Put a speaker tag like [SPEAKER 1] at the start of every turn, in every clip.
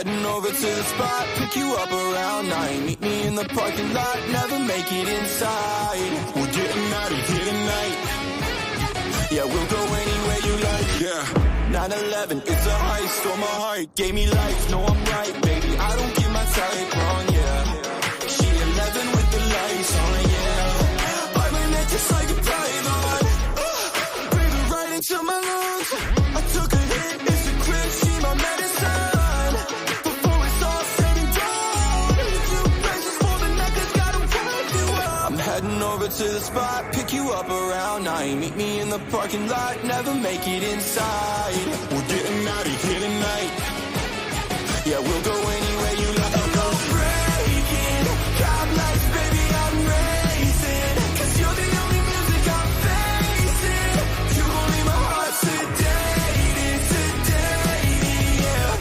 [SPEAKER 1] heading over to the spot, pick you up around 9. Meet me in the parking lot, never make it inside. We're getting out of here tonight. Yeah, we'll go anywhere you like. Yeah, 9/11, it's a heist. Stole my heart, gave me life. No, I'm right, baby. I don't get my type wrong, yeah. She 11 with the lights on, yeah. 5 minutes just like a private. Breathe it right into my lungs. I took a hit, it's a crib, she my medicine. Before it's all said and done, you precious for the night, just gotta wake you up. I'm heading over to the spot, pick you up around 9. Meet me in the parking lot, never make it inside. We're getting out of here tonight. Yeah, we'll go anywhere you like. I'm no breaking, cop lights, baby, I'm racing. Cause you're the only music I'm facing. You gon' leave my heart sedated, yeah.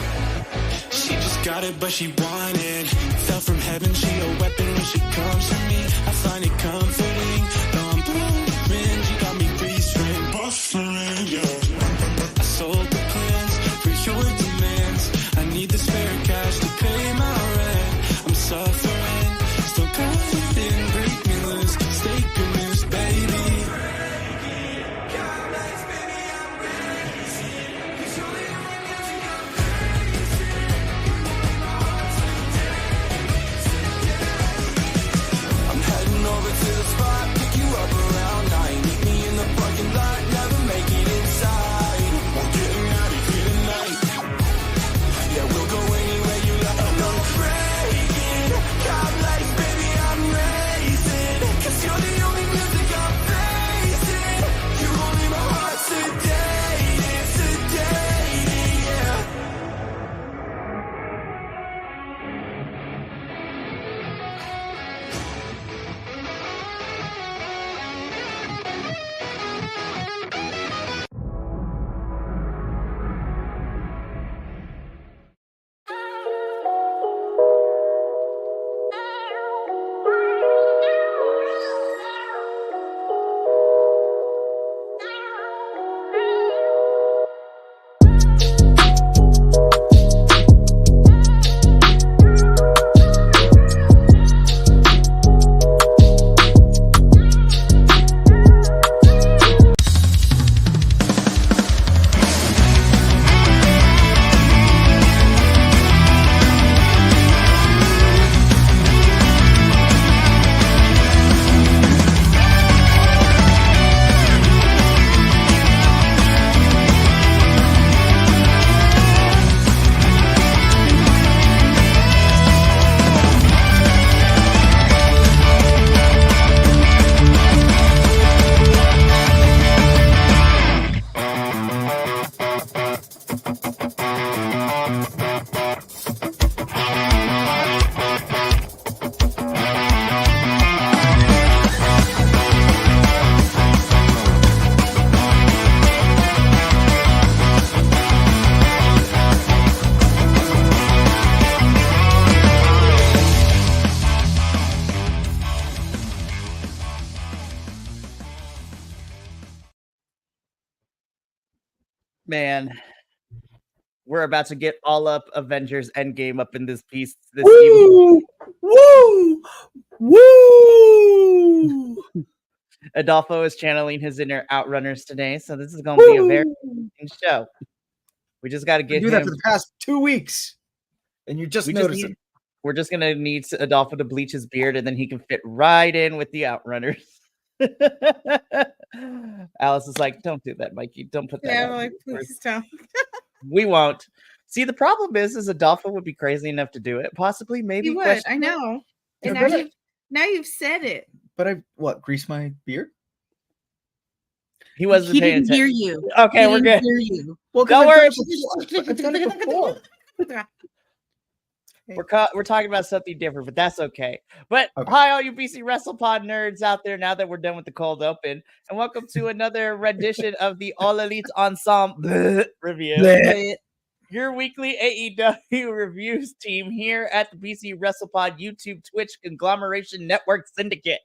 [SPEAKER 1] She just got it, but she wanted. Fell from heaven, she a weapon when she comes to me. I find it comforting, though I'm blowing. She got me restrained, buffering, yeah. I sold the plans for your demands. I need the spare cash to pay my rent. I'm suffering, still confident. Break me loose, stay confused, baby. I'm heading over to the spot, pick you up around 9. Meet me in the parking lot, never make it inside. We're getting out of here tonight. Yeah, we'll go anywhere you like. I'm no breaking, cop lights, baby, I'm racing. Cause you're the only music I'm facing. You gon' leave my heart sedated, yeah.
[SPEAKER 2] Man, we're about to get all up Avengers Endgame up in this piece this
[SPEAKER 3] Woo! Woo! Woo!
[SPEAKER 2] evening. Adolfo is channeling his inner Outrunners today, so this is going to be a very interesting show. We just got to get
[SPEAKER 3] do
[SPEAKER 2] him.
[SPEAKER 3] that for the past 2 weeks, and you just noticed it.
[SPEAKER 2] We're just going to need Adolfo to bleach his beard, and then he can fit right in with the Outrunners. Alice is like, don't do that, Mikey. Don't put that
[SPEAKER 4] Yeah,
[SPEAKER 2] on.
[SPEAKER 4] like, please don't.
[SPEAKER 2] We won't. See, the problem is Adolfo would be crazy enough to do it. Possibly, maybe.
[SPEAKER 4] He would. I know. And now you've said it.
[SPEAKER 3] But I grease my beard?
[SPEAKER 2] He wasn't.
[SPEAKER 4] He
[SPEAKER 2] paying
[SPEAKER 4] didn't hear
[SPEAKER 2] attention.
[SPEAKER 4] you.
[SPEAKER 2] Okay, we're good.
[SPEAKER 4] Hear you.
[SPEAKER 3] Well,
[SPEAKER 2] don't worry.
[SPEAKER 3] I've done it before.
[SPEAKER 2] We're talking about something different, but that's okay. But hi, all you BC WrestlePod nerds out there, now that we're done with the cold open, and welcome to another rendition of the All Elite Ensemble review. Your weekly AEW reviews team here at the BC WrestlePod YouTube Twitch Conglomeration Network Syndicate.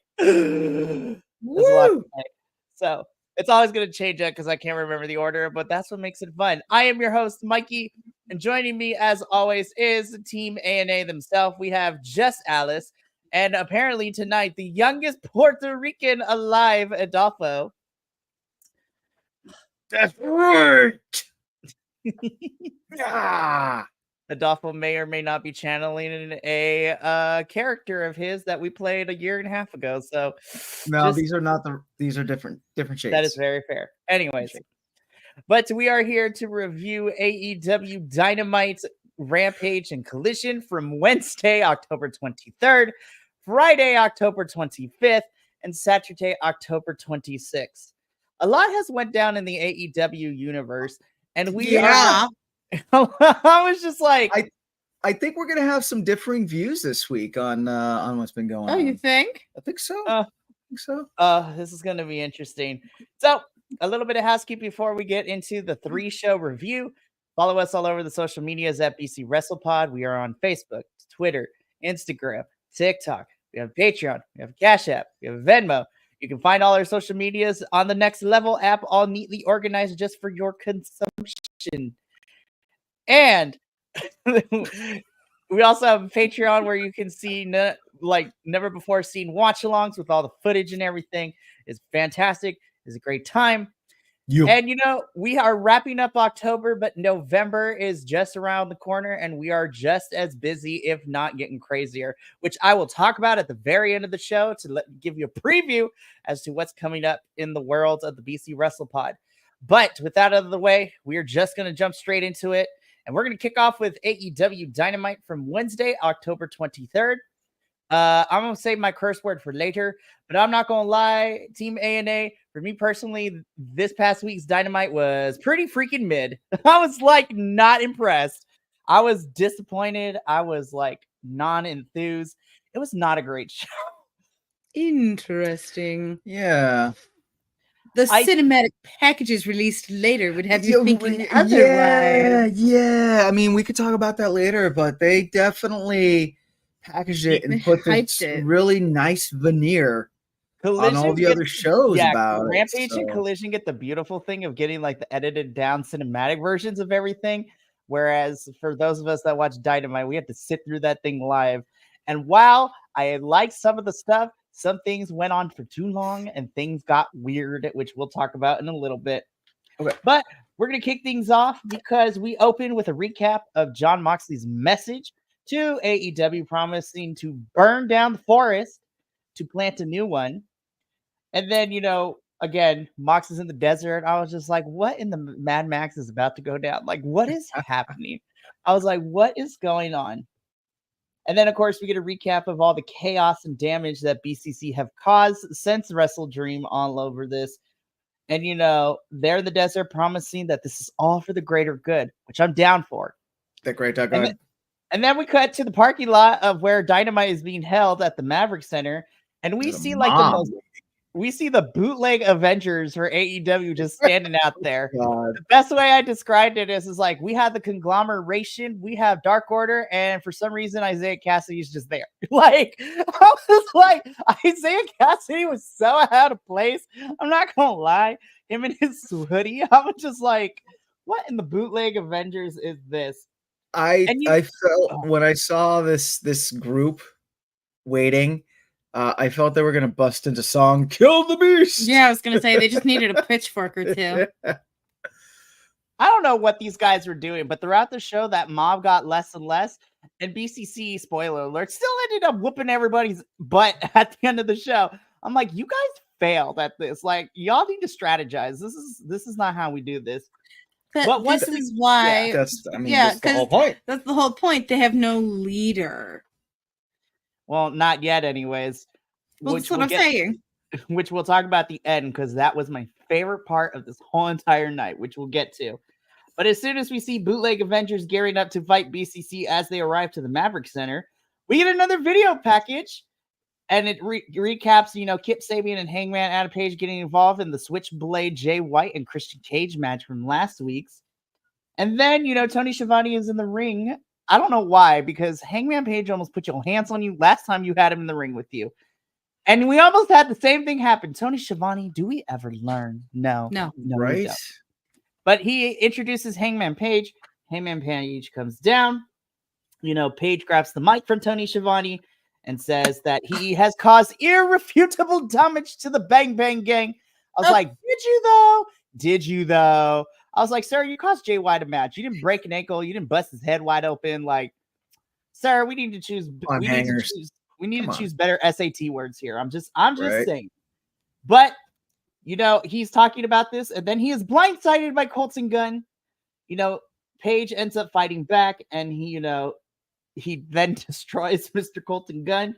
[SPEAKER 2] So It's always going to change up because I can't remember the order, but that's what makes it fun. I am your host, Mikey, and joining me, as always, is Team A&A themselves. We have Just Alice, and apparently tonight, the youngest Puerto Rican alive, Adolfo.
[SPEAKER 3] That's right. Yeah.
[SPEAKER 2] Adolfo may or may not be channeling a character of his that we played a year and a half ago. So
[SPEAKER 3] no, these are different shades.
[SPEAKER 2] That is very fair. Anyways, but we are here to review AEW Dynamite, Rampage, and Collision from Wednesday, October 23rd, Friday, October 25th, and Saturday, October 26th. A lot has went down in the AEW universe, and we are... I was just like...
[SPEAKER 3] I think we're going to have some differing views this week on what's been going on.
[SPEAKER 4] Oh, you think?
[SPEAKER 3] I think so.
[SPEAKER 2] This is going to be interesting. So, a little bit of housekeeping before we get into the 3-show review. Follow us all over the social medias at BC WrestlePod. We are on Facebook, Twitter, Instagram, TikTok. We have Patreon. We have Cash App. We have Venmo. You can find all our social medias on the Next Level app, all neatly organized just for your consumption. And we also have a Patreon where you can see never before seen watch-alongs with all the footage and everything. It's fantastic. It's a great time. And we are wrapping up October, but November is just around the corner, and we are just as busy, if not getting crazier, which I will talk about at the very end of the show to give you a preview as to what's coming up in the world of the BC WrestlePod. But with that out of the way, we are just going to jump straight into it. And we're going to kick off with AEW Dynamite from Wednesday, October 23rd. I'm going to save my curse word for later, but I'm not going to lie. Team A&A, for me personally, this past week's Dynamite was pretty freaking mid. I was not impressed. I was disappointed. I was non-enthused. It was not a great show.
[SPEAKER 4] Interesting.
[SPEAKER 3] Yeah.
[SPEAKER 4] The cinematic packages released later would have you thinking otherwise.
[SPEAKER 3] Yeah. I mean, we could talk about that later, but they definitely packaged it and put this really nice veneer on all the other shows about
[SPEAKER 2] Rampage
[SPEAKER 3] it.
[SPEAKER 2] And Collision get the beautiful thing of getting the edited down cinematic versions of everything. Whereas for those of us that watch Dynamite, we have to sit through that thing live. And while I like some of the stuff, some things went on for too long and things got weird, which we'll talk about in a little bit.
[SPEAKER 3] Okay.
[SPEAKER 2] But we're going to kick things off because we open with a recap of Jon Moxley's message to AEW, promising to burn down the forest to plant a new one. And then, again, Mox is in the desert. I was just like, what in the Mad Max is about to go down? What is happening? I was like, what is going on? And then, of course, we get a recap of all the chaos and damage that BCC have caused since Wrestle Dream all over this. And, they're in the desert promising that this is all for the greater good, which I'm down for.
[SPEAKER 3] The greater good.
[SPEAKER 2] And then we cut to the parking lot of where Dynamite is being held at the Maverick Center. And we see the bootleg Avengers for AEW just standing out there.
[SPEAKER 3] God.
[SPEAKER 2] The best way I described it is we have the conglomeration, we have Dark Order, and for some reason Isaiah Cassidy is just there. I was Isaiah Cassidy was so out of place. I'm not gonna lie. Him and his hoodie, I was just like, what in the bootleg Avengers is this?
[SPEAKER 3] I felt when I saw this group waiting, I felt they were going to bust into song, Kill the Beast.
[SPEAKER 4] Yeah, I was going to say they just needed a pitchfork or two.
[SPEAKER 2] I don't know what these guys were doing, but throughout the show, that mob got less and less. And BCC, spoiler alert, still ended up whooping everybody's butt at the end of the show. I'm like, you guys failed at this. Y'all need to strategize. This is not how we do this.
[SPEAKER 4] But this is why.
[SPEAKER 3] That's the whole point.
[SPEAKER 4] That's the whole point. They have no leader.
[SPEAKER 2] Well, not yet, anyways.
[SPEAKER 4] Well, that's what I'm saying.
[SPEAKER 2] Which we'll talk about at the end, because that was my favorite part of this whole entire night, which we'll get to. But as soon as we see Bootleg Avengers gearing up to fight BCC as they arrive to the Maverick Center, we get another video package, and it recaps, Kip Sabian and Hangman Adam Page getting involved in the Switchblade Jay White and Christian Cage match from last week's. And then, Tony Schiavone is in the ring. I don't know why, because Hangman Page almost put your hands on you last time you had him in the ring with you. And we almost had the same thing happen. Tony Schiavone, do we ever learn? No,
[SPEAKER 3] right?
[SPEAKER 2] We don't. But he introduces Hangman Page. Hangman Page comes down. Page grabs the mic from Tony Schiavone and says that he has caused irrefutable damage to the Bang Bang Gang. I was like, did you though? Did you though? I was like, sir, you caused Jay White a match. You didn't break an ankle. You didn't bust his head wide open. Like, sir, we need to choose. We need to choose better SAT words here. I'm just saying. But he's talking about this, and then he is blindsided by Colton Gunn. Page ends up fighting back, and he then destroys Mr. Colton Gunn.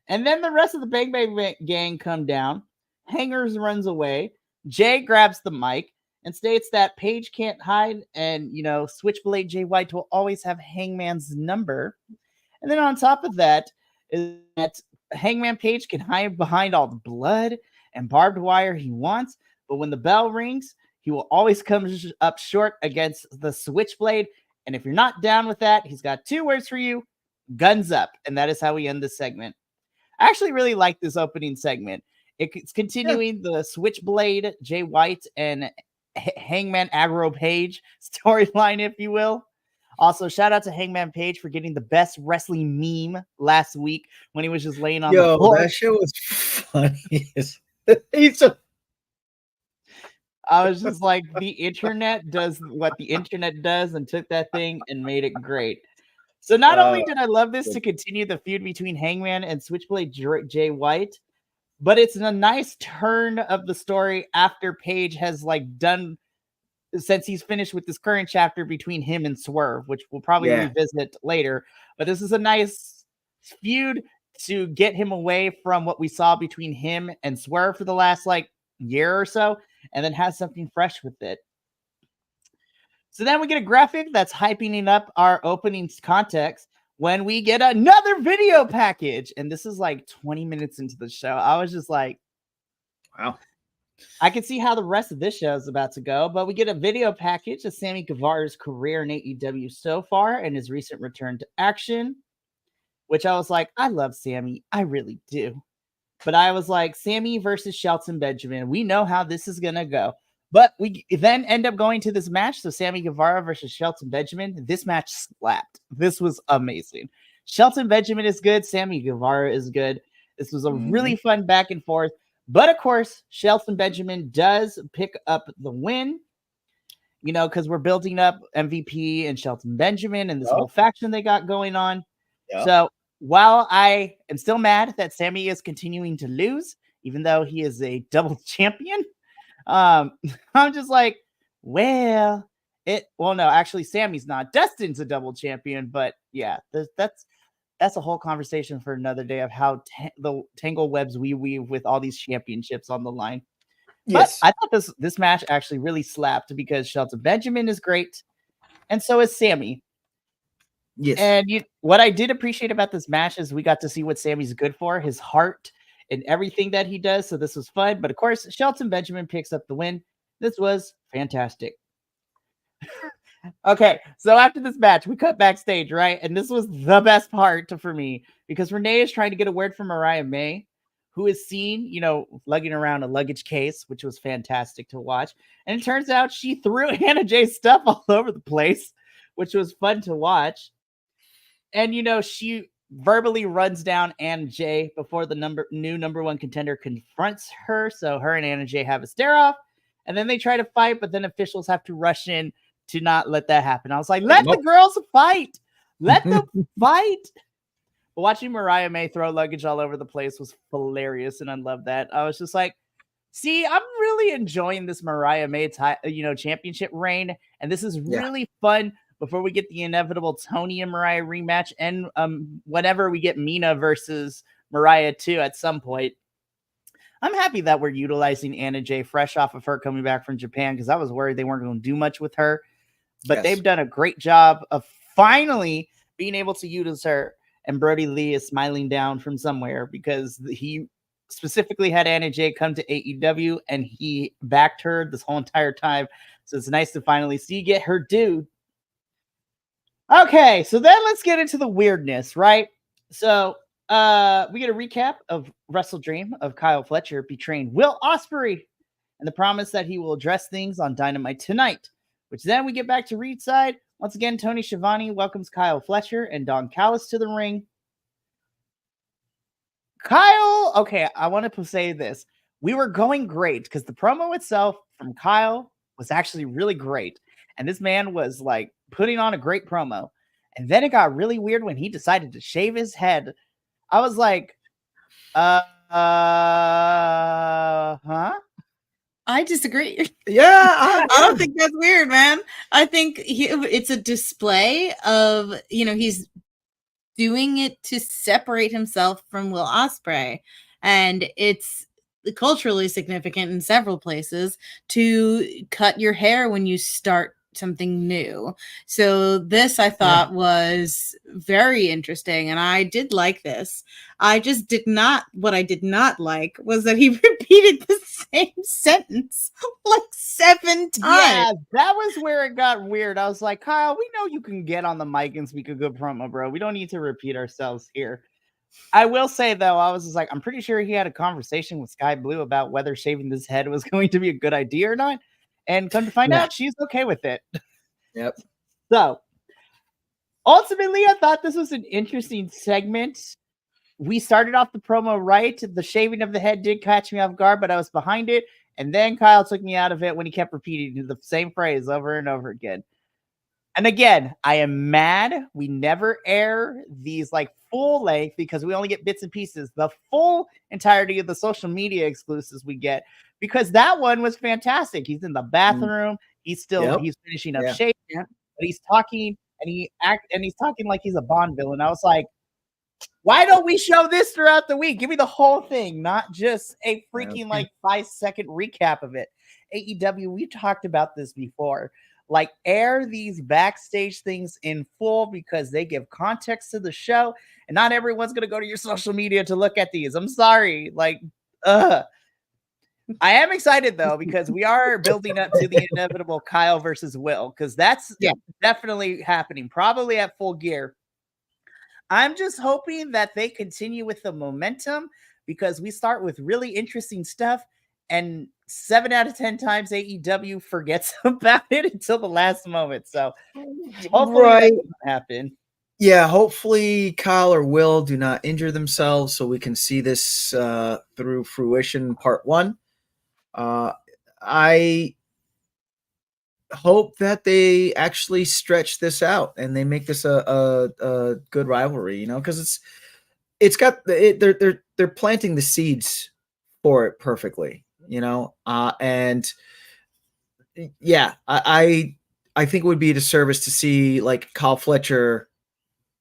[SPEAKER 2] And then the rest of the Bang Bang Gang come down. Hangers runs away. Jay grabs the mic and states that Page can't hide, and Switchblade Jay White will always have Hangman's number. And then on top of that is that Hangman Page can hide behind all the blood and barbed wire he wants, but when the bell rings, he will always come up short against the Switchblade. And if you're not down with that, he's got 2 words for you: guns up. And that is how we end this segment. I actually really like this opening segment. It's continuing the Switchblade Jay White and Hangman Aggro Page storyline, if you will. Also, shout out to Hangman Page for getting the best wrestling meme last week when he was just laying on the floor.
[SPEAKER 3] That shit was funny.
[SPEAKER 2] I was just like, the internet does what the internet does and took that thing and made it great. So not only did I love this to continue the feud between Hangman and Switchblade Jay White, but it's a nice turn of the story after Page has done, since he's finished with this current chapter between him and Swerve, which we'll probably revisit later. But this is a nice feud to get him away from what we saw between him and Swerve for the last year or so, and then have something fresh with it. So then we get a graphic that's hyping up our opening context when we get another video package. And this is 20 minutes into the show. I was just like,
[SPEAKER 3] wow.
[SPEAKER 2] I can see how the rest of this show is about to go, but we get a video package of Sammy Guevara's career in AEW so far and his recent return to action, which I was like, I love Sammy. I really do. But I was like, Sammy versus Shelton Benjamin. We know how this is going to go. But we then end up going to this match. So Sammy Guevara versus Shelton Benjamin. This match slapped. This was amazing. Shelton Benjamin is good. Sammy Guevara is good. This was a really fun back and forth. But of course, Shelton Benjamin does pick up the win, because we're building up MVP and Shelton Benjamin and this whole faction they got going on. Yep. So while I am still mad that Sammy is continuing to lose, even though he is a double champion, I'm just like, no, actually Sammy's not. Dustin's a double champion, but yeah, that's a whole conversation for another day of how the tangle webs we weave with all these championships on the line. Yes. But I thought this match actually really slapped because Shelton Benjamin is great, and so is Sammy. Yes. And what I did appreciate about this match is we got to see what Sammy's good for, his heart and everything that he does. So this was fun. But of course, Shelton Benjamin picks up the win. This was fantastic. Okay, so after this match, we cut backstage, right? And this was the best part for me because Renee is trying to get a word from Mariah May, who is seen, lugging around a luggage case, which was fantastic to watch. And it turns out she threw Anna Jay's stuff all over the place, which was fun to watch. And, she verbally runs down Anna Jay before the new number 1 contender confronts her. So her and Anna Jay have a stare off, and then they try to fight, but then officials have to rush in to not let that happen. I was like, let the girls fight. Let them fight. But watching Mariah May throw luggage all over the place was hilarious, and I love that. I was just like, see, I'm really enjoying this Mariah May championship reign, and this is really fun before we get the inevitable Tony and Mariah rematch, and whenever we get Mina versus Mariah too at some point. I'm happy that we're utilizing Anna Jay fresh off of her coming back from Japan, because I was worried they weren't going to do much with her. But they've done a great job of finally being able to use her. And Brody Lee is smiling down from somewhere because he specifically had Anna Jay come to AEW and he backed her this whole entire time. So it's nice to finally get her due. Okay, so then let's get into the weirdness, right? So we get a recap of Wrestle Dream of Kyle Fletcher betraying Will Ospreay and the promise that he will address things on Dynamite tonight, which then we get back to Reed's side. Once again, Tony Schiavone welcomes Kyle Fletcher and Don Callis to the ring. Kyle, okay, I want to say this. We were going great because the promo itself from Kyle was actually really great. And this man was like putting on a great promo. And then it got really weird when he decided to shave his head. I was like, huh?
[SPEAKER 4] I disagree.
[SPEAKER 3] Yeah,
[SPEAKER 4] I don't think that's weird, man. I think it's a display of, he's doing it to separate himself from Will Ospreay. And it's culturally significant in several places to cut your hair when you start something new. So this I thought was very interesting, and I did like this. I just what I did not like was that he repeated the same sentence like 7 times.
[SPEAKER 2] Yeah, that was where it got weird. I was like, Kyle, we know you can get on the mic and speak a good promo, bro. We don't need to repeat ourselves here. I will say, though, I was just like, I'm pretty sure he had a conversation with Sky Blue about whether shaving his head was going to be a good idea or not. And come to find out, she's okay with it.
[SPEAKER 3] Yep.
[SPEAKER 2] So, ultimately, I thought this was an interesting segment. We started off the promo right. The shaving of the head did catch me off guard, but I was behind it. And then Kyle took me out of it when he kept repeating the same phrase over and over again. And again, I am mad. We never air these like full length because we only get bits and pieces. The full entirety of the social media exclusives we get, because that one was fantastic. He's in the bathroom. He's still he's finishing up shaving, but he's talking and he's talking like he's a Bond villain. I was like, why don't we show this throughout the week? Give me the whole thing, not just a freaking like 5-second recap of it. AEW, we talked about this before. Like, air these backstage things in full because they give context to the show, and not everyone's gonna go to your social media to look at these. I'm sorry, like, I am excited though because we are building up to the inevitable Kyle versus Will, because that's definitely happening, probably at Full Gear. I'm just hoping that they continue with the momentum because we start with really interesting stuff. And 7 out of 10 times AEW forgets about it until the last moment. So hopefully that doesn't happen.
[SPEAKER 3] Yeah, hopefully Kyle or Will do not injure themselves so we can see this through fruition part 1. I hope that they actually stretch this out and they make this a good rivalry, because it's got they're planting the seeds for it perfectly. And yeah, I think it would be a disservice to see like Kyle Fletcher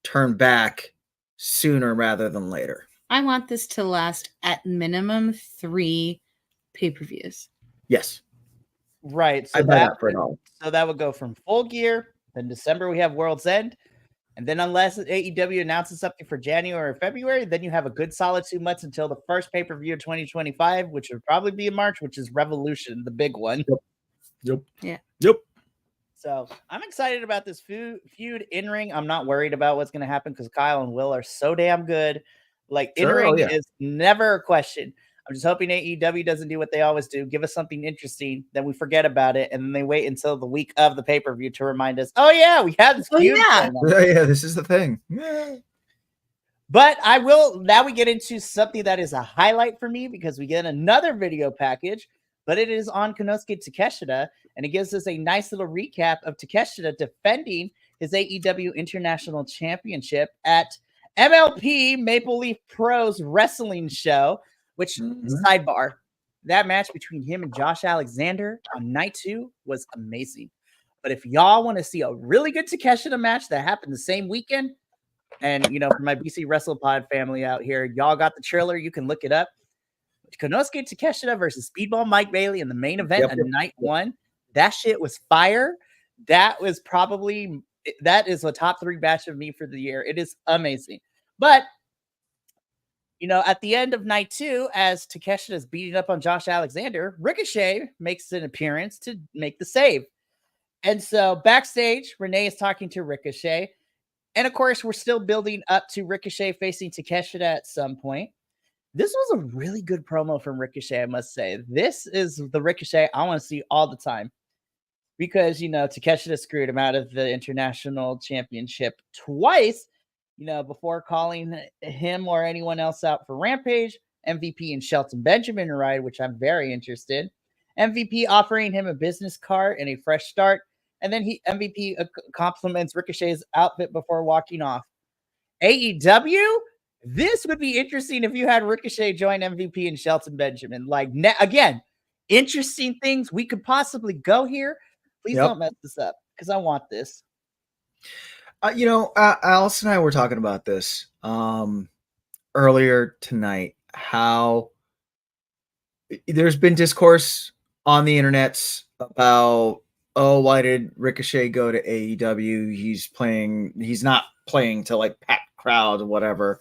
[SPEAKER 3] turn back sooner rather than later.
[SPEAKER 4] I want this to last at minimum 3 pay-per-views.
[SPEAKER 3] Yes.
[SPEAKER 2] Right. So that would go from Full Gear. Then December we have World's End. And then unless AEW announces something for January or February, then you have a good solid 2 months until the first pay-per-view of 2025, which would probably be in March, which is Revolution, the big one.
[SPEAKER 3] Yep.
[SPEAKER 4] Yeah.
[SPEAKER 3] Yep.
[SPEAKER 2] So I'm excited about this feud in-ring. I'm not worried about what's going to happen because Kyle and Will are so damn good. Like, in-ring is never a question. I'm just hoping AEW doesn't do what they always do. Give us something interesting, then we forget about it, and then they wait until the week of the pay-per-view to remind us, oh, yeah, we have this feud.
[SPEAKER 3] Yeah, this is the thing. Yeah.
[SPEAKER 2] But now we get into something that is a highlight for me because we get another video package, but it is on Konosuke Takeshita, and it gives us a nice little recap of Takeshita defending his AEW International Championship at MLP Maple Leaf Pros Wrestling Show. Which, sidebar, that match between him and Josh Alexander on night 2 was amazing. But if y'all want to see a really good Takeshita match that happened the same weekend, and, for my BC WrestlePod family out here, y'all got the trailer, you can look it up. Konosuke Takeshita versus Speedball Mike Bailey in the main event on night 1. That shit was fire. That is a top 3 match of me for the year. It is amazing. But at the end of night 2, as Takeshita is beating up on Josh Alexander, Ricochet makes an appearance to make the save. And so backstage, Renee is talking to Ricochet. And of course, we're still building up to Ricochet facing Takeshita at some point. This was a really good promo from Ricochet, I must say. This is the Ricochet I want to see all the time. Because, Takeshita screwed him out of the international championship twice, before calling him or anyone else out for Rampage. MVP and Shelton Benjamin ride, which I'm very interested. MVP offering him a business card and a fresh start. And then MVP compliments Ricochet's outfit before walking off. AEW? This would be interesting if you had Ricochet join MVP and Shelton Benjamin. Again, interesting things. We could possibly go here. Please don't mess this up because I want this.
[SPEAKER 3] Alice and I were talking about this earlier tonight, how there's been discourse on the internets about, why did Ricochet go to AEW? He's not playing to like packed crowd or whatever,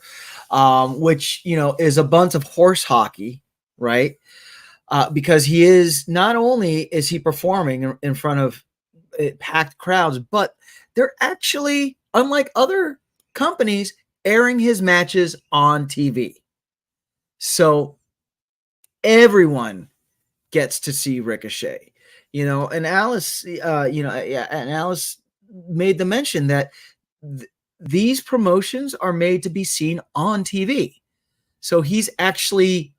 [SPEAKER 3] which, is a bunch of horse hockey, right? Because he is, not only is he performing in front of packed crowds, but they're actually, unlike other companies, airing his matches on TV. So everyone gets to see Ricochet, and Alice, and Alice made the mention that these promotions are made to be seen on TV. So he's actually,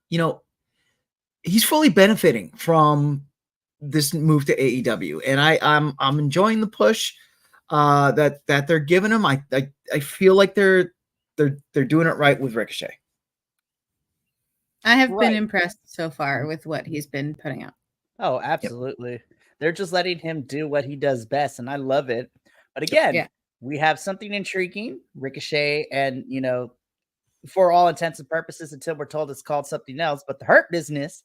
[SPEAKER 3] he's fully benefiting from this move to AEW, and I'm enjoying the push that they're giving him. I feel like they're doing it right with Ricochet.
[SPEAKER 4] I have been impressed so far with what he's been putting out.
[SPEAKER 2] Oh, absolutely. Yep. They're just letting him do what he does best, and I love it. But again, we have something intriguing, Ricochet, and for all intents and purposes, until we're told it's called something else, but the Hurt Business,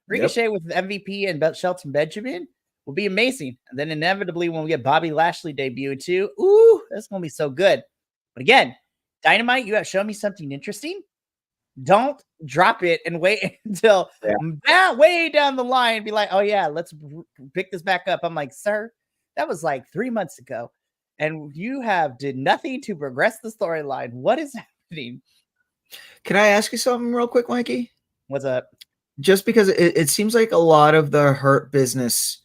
[SPEAKER 2] Ricochet with MVP and Shelton Benjamin will be amazing. And then inevitably, when we get Bobby Lashley debut too, that's going to be so good. But again, Dynamite, you have shown me something interesting. Don't drop it and wait until way down the line and be like, oh yeah, let's pick this back up. I'm like, sir, that was like 3 months ago. And you did nothing to progress the storyline. What is happening?
[SPEAKER 3] Can I ask you something real quick, Mikey?
[SPEAKER 2] What's up?
[SPEAKER 3] Just because it seems like a lot of the Hurt business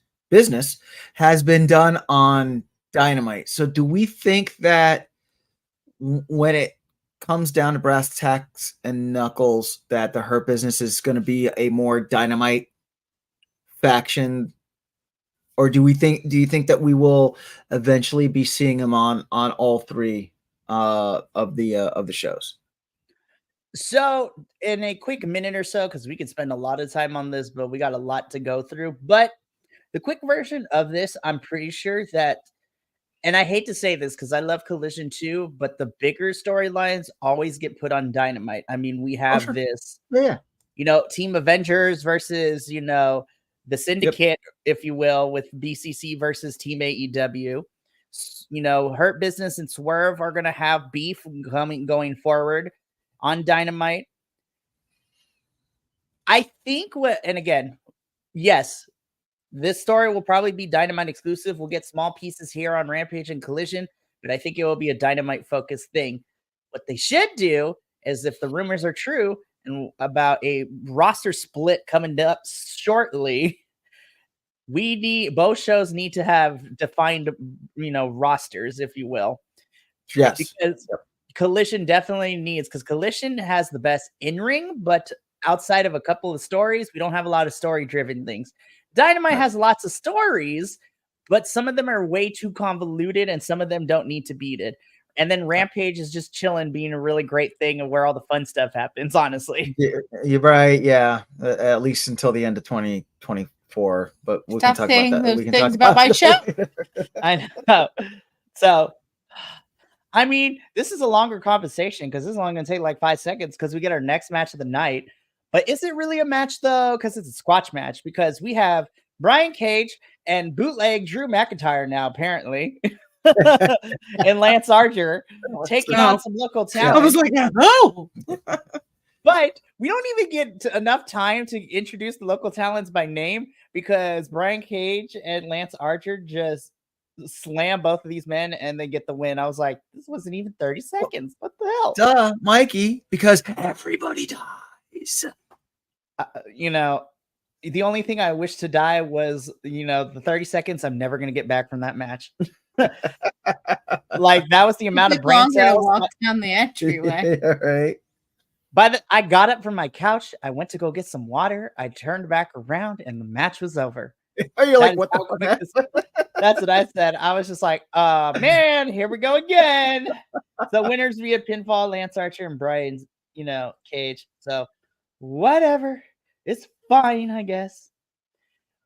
[SPEAKER 3] has been done on Dynamite. So do we think that when it comes down to brass tacks and knuckles, that the Hurt Business is going to be a more Dynamite faction? Or do you think that we will eventually be seeing them on all three of the shows?
[SPEAKER 2] So in a quick minute or so, because we could spend a lot of time on this, but we got a lot to go through. But the quick version of this, I'm pretty sure that, and I hate to say this because I love Collision too, but the bigger storylines always get put on Dynamite. I mean, we have this, Team Avengers versus, the Syndicate, if you will, with BCC versus Team AEW. Hurt Business and Swerve are going to have beef going forward on Dynamite. I think and again, yes, this story will probably be Dynamite exclusive. We'll get small pieces here on Rampage and Collision, but I think it will be a Dynamite focused thing. What they should do is, if the rumors are true and about a roster split coming up shortly, both shows need to have defined, rosters, if you will.
[SPEAKER 3] Yes.
[SPEAKER 2] Because Collision definitely needs, because Collision has the best in-ring, but outside of a couple of stories, we don't have a lot of story-driven things. Dynamite has lots of stories, but some of them are way too convoluted, and some of them don't need to beat it. And then Rampage is just chilling, being a really great thing, and where all the fun stuff happens, honestly.
[SPEAKER 3] You're right, yeah. At least until the end of 2024. But we can talk about that.
[SPEAKER 4] Those
[SPEAKER 3] we can
[SPEAKER 4] things
[SPEAKER 3] talk
[SPEAKER 4] about my show.
[SPEAKER 2] I know. So, I mean, this is a longer conversation because this is only going to take like 5 seconds because we get our next match of the night. But is it really a match, though? Because it's a squash match. Because we have Brian Cage and bootleg Drew McIntyre now, apparently, and Lance Archer taking on some local talent.
[SPEAKER 4] I was like, no.
[SPEAKER 2] But we don't even get enough time to introduce the local talents by name because Brian Cage and Lance Archer just slam both of these men and they get the win. I was like, this wasn't even 30 seconds. What the hell?
[SPEAKER 3] Duh, Mikey, because everybody dies.
[SPEAKER 2] You know, the only thing I wish to die was, you know, the 30 seconds I'm never going to get back from that match. Like, that was the amount of brain cells.
[SPEAKER 4] To walk down the entryway.
[SPEAKER 3] Right.
[SPEAKER 2] I got up from my couch. I went to go get some water. I turned back around and the match was over.
[SPEAKER 3] Are you like, what the fuck?
[SPEAKER 2] That's what I said. I was just like, man, here we go again. So winners via pinfall, Lance Archer and Brian's, you know, Cage. So whatever. It's fine, I guess.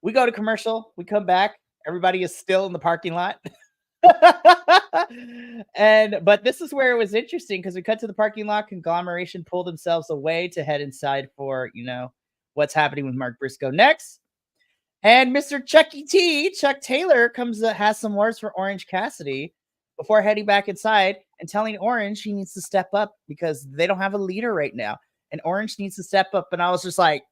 [SPEAKER 2] We go to commercial. We come back. Everybody is still in the parking lot. But this is where it was interesting because we cut to the parking lot. Conglomeration pull themselves away to head inside for, you know, what's happening with Mark Briscoe next. And Mr. Chuck Taylor comes has some words for Orange Cassidy before heading back inside and telling Orange he needs to step up because they don't have a leader right now. And Orange needs to step up. And I was just like,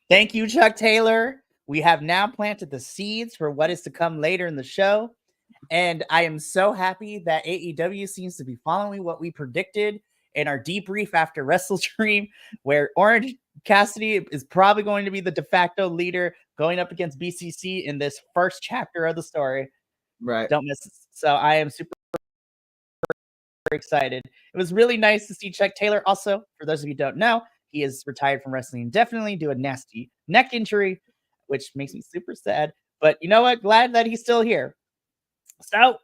[SPEAKER 2] thank you, Chuck Taylor. We have now planted the seeds for what is to come later in the show. And I am so happy that AEW seems to be following what we predicted in our debrief after WrestleDream, where Orange Cassidy is probably going to be the de facto leader going up against BCC in this first chapter of the story.
[SPEAKER 3] Right.
[SPEAKER 2] Don't miss it. So I am super excited. It was really nice to see Chuck Taylor. Also, for those of you who don't know, he is retired from wrestling indefinitely due to a nasty neck injury, which makes me super sad. But you know what? Glad that he's still here. So,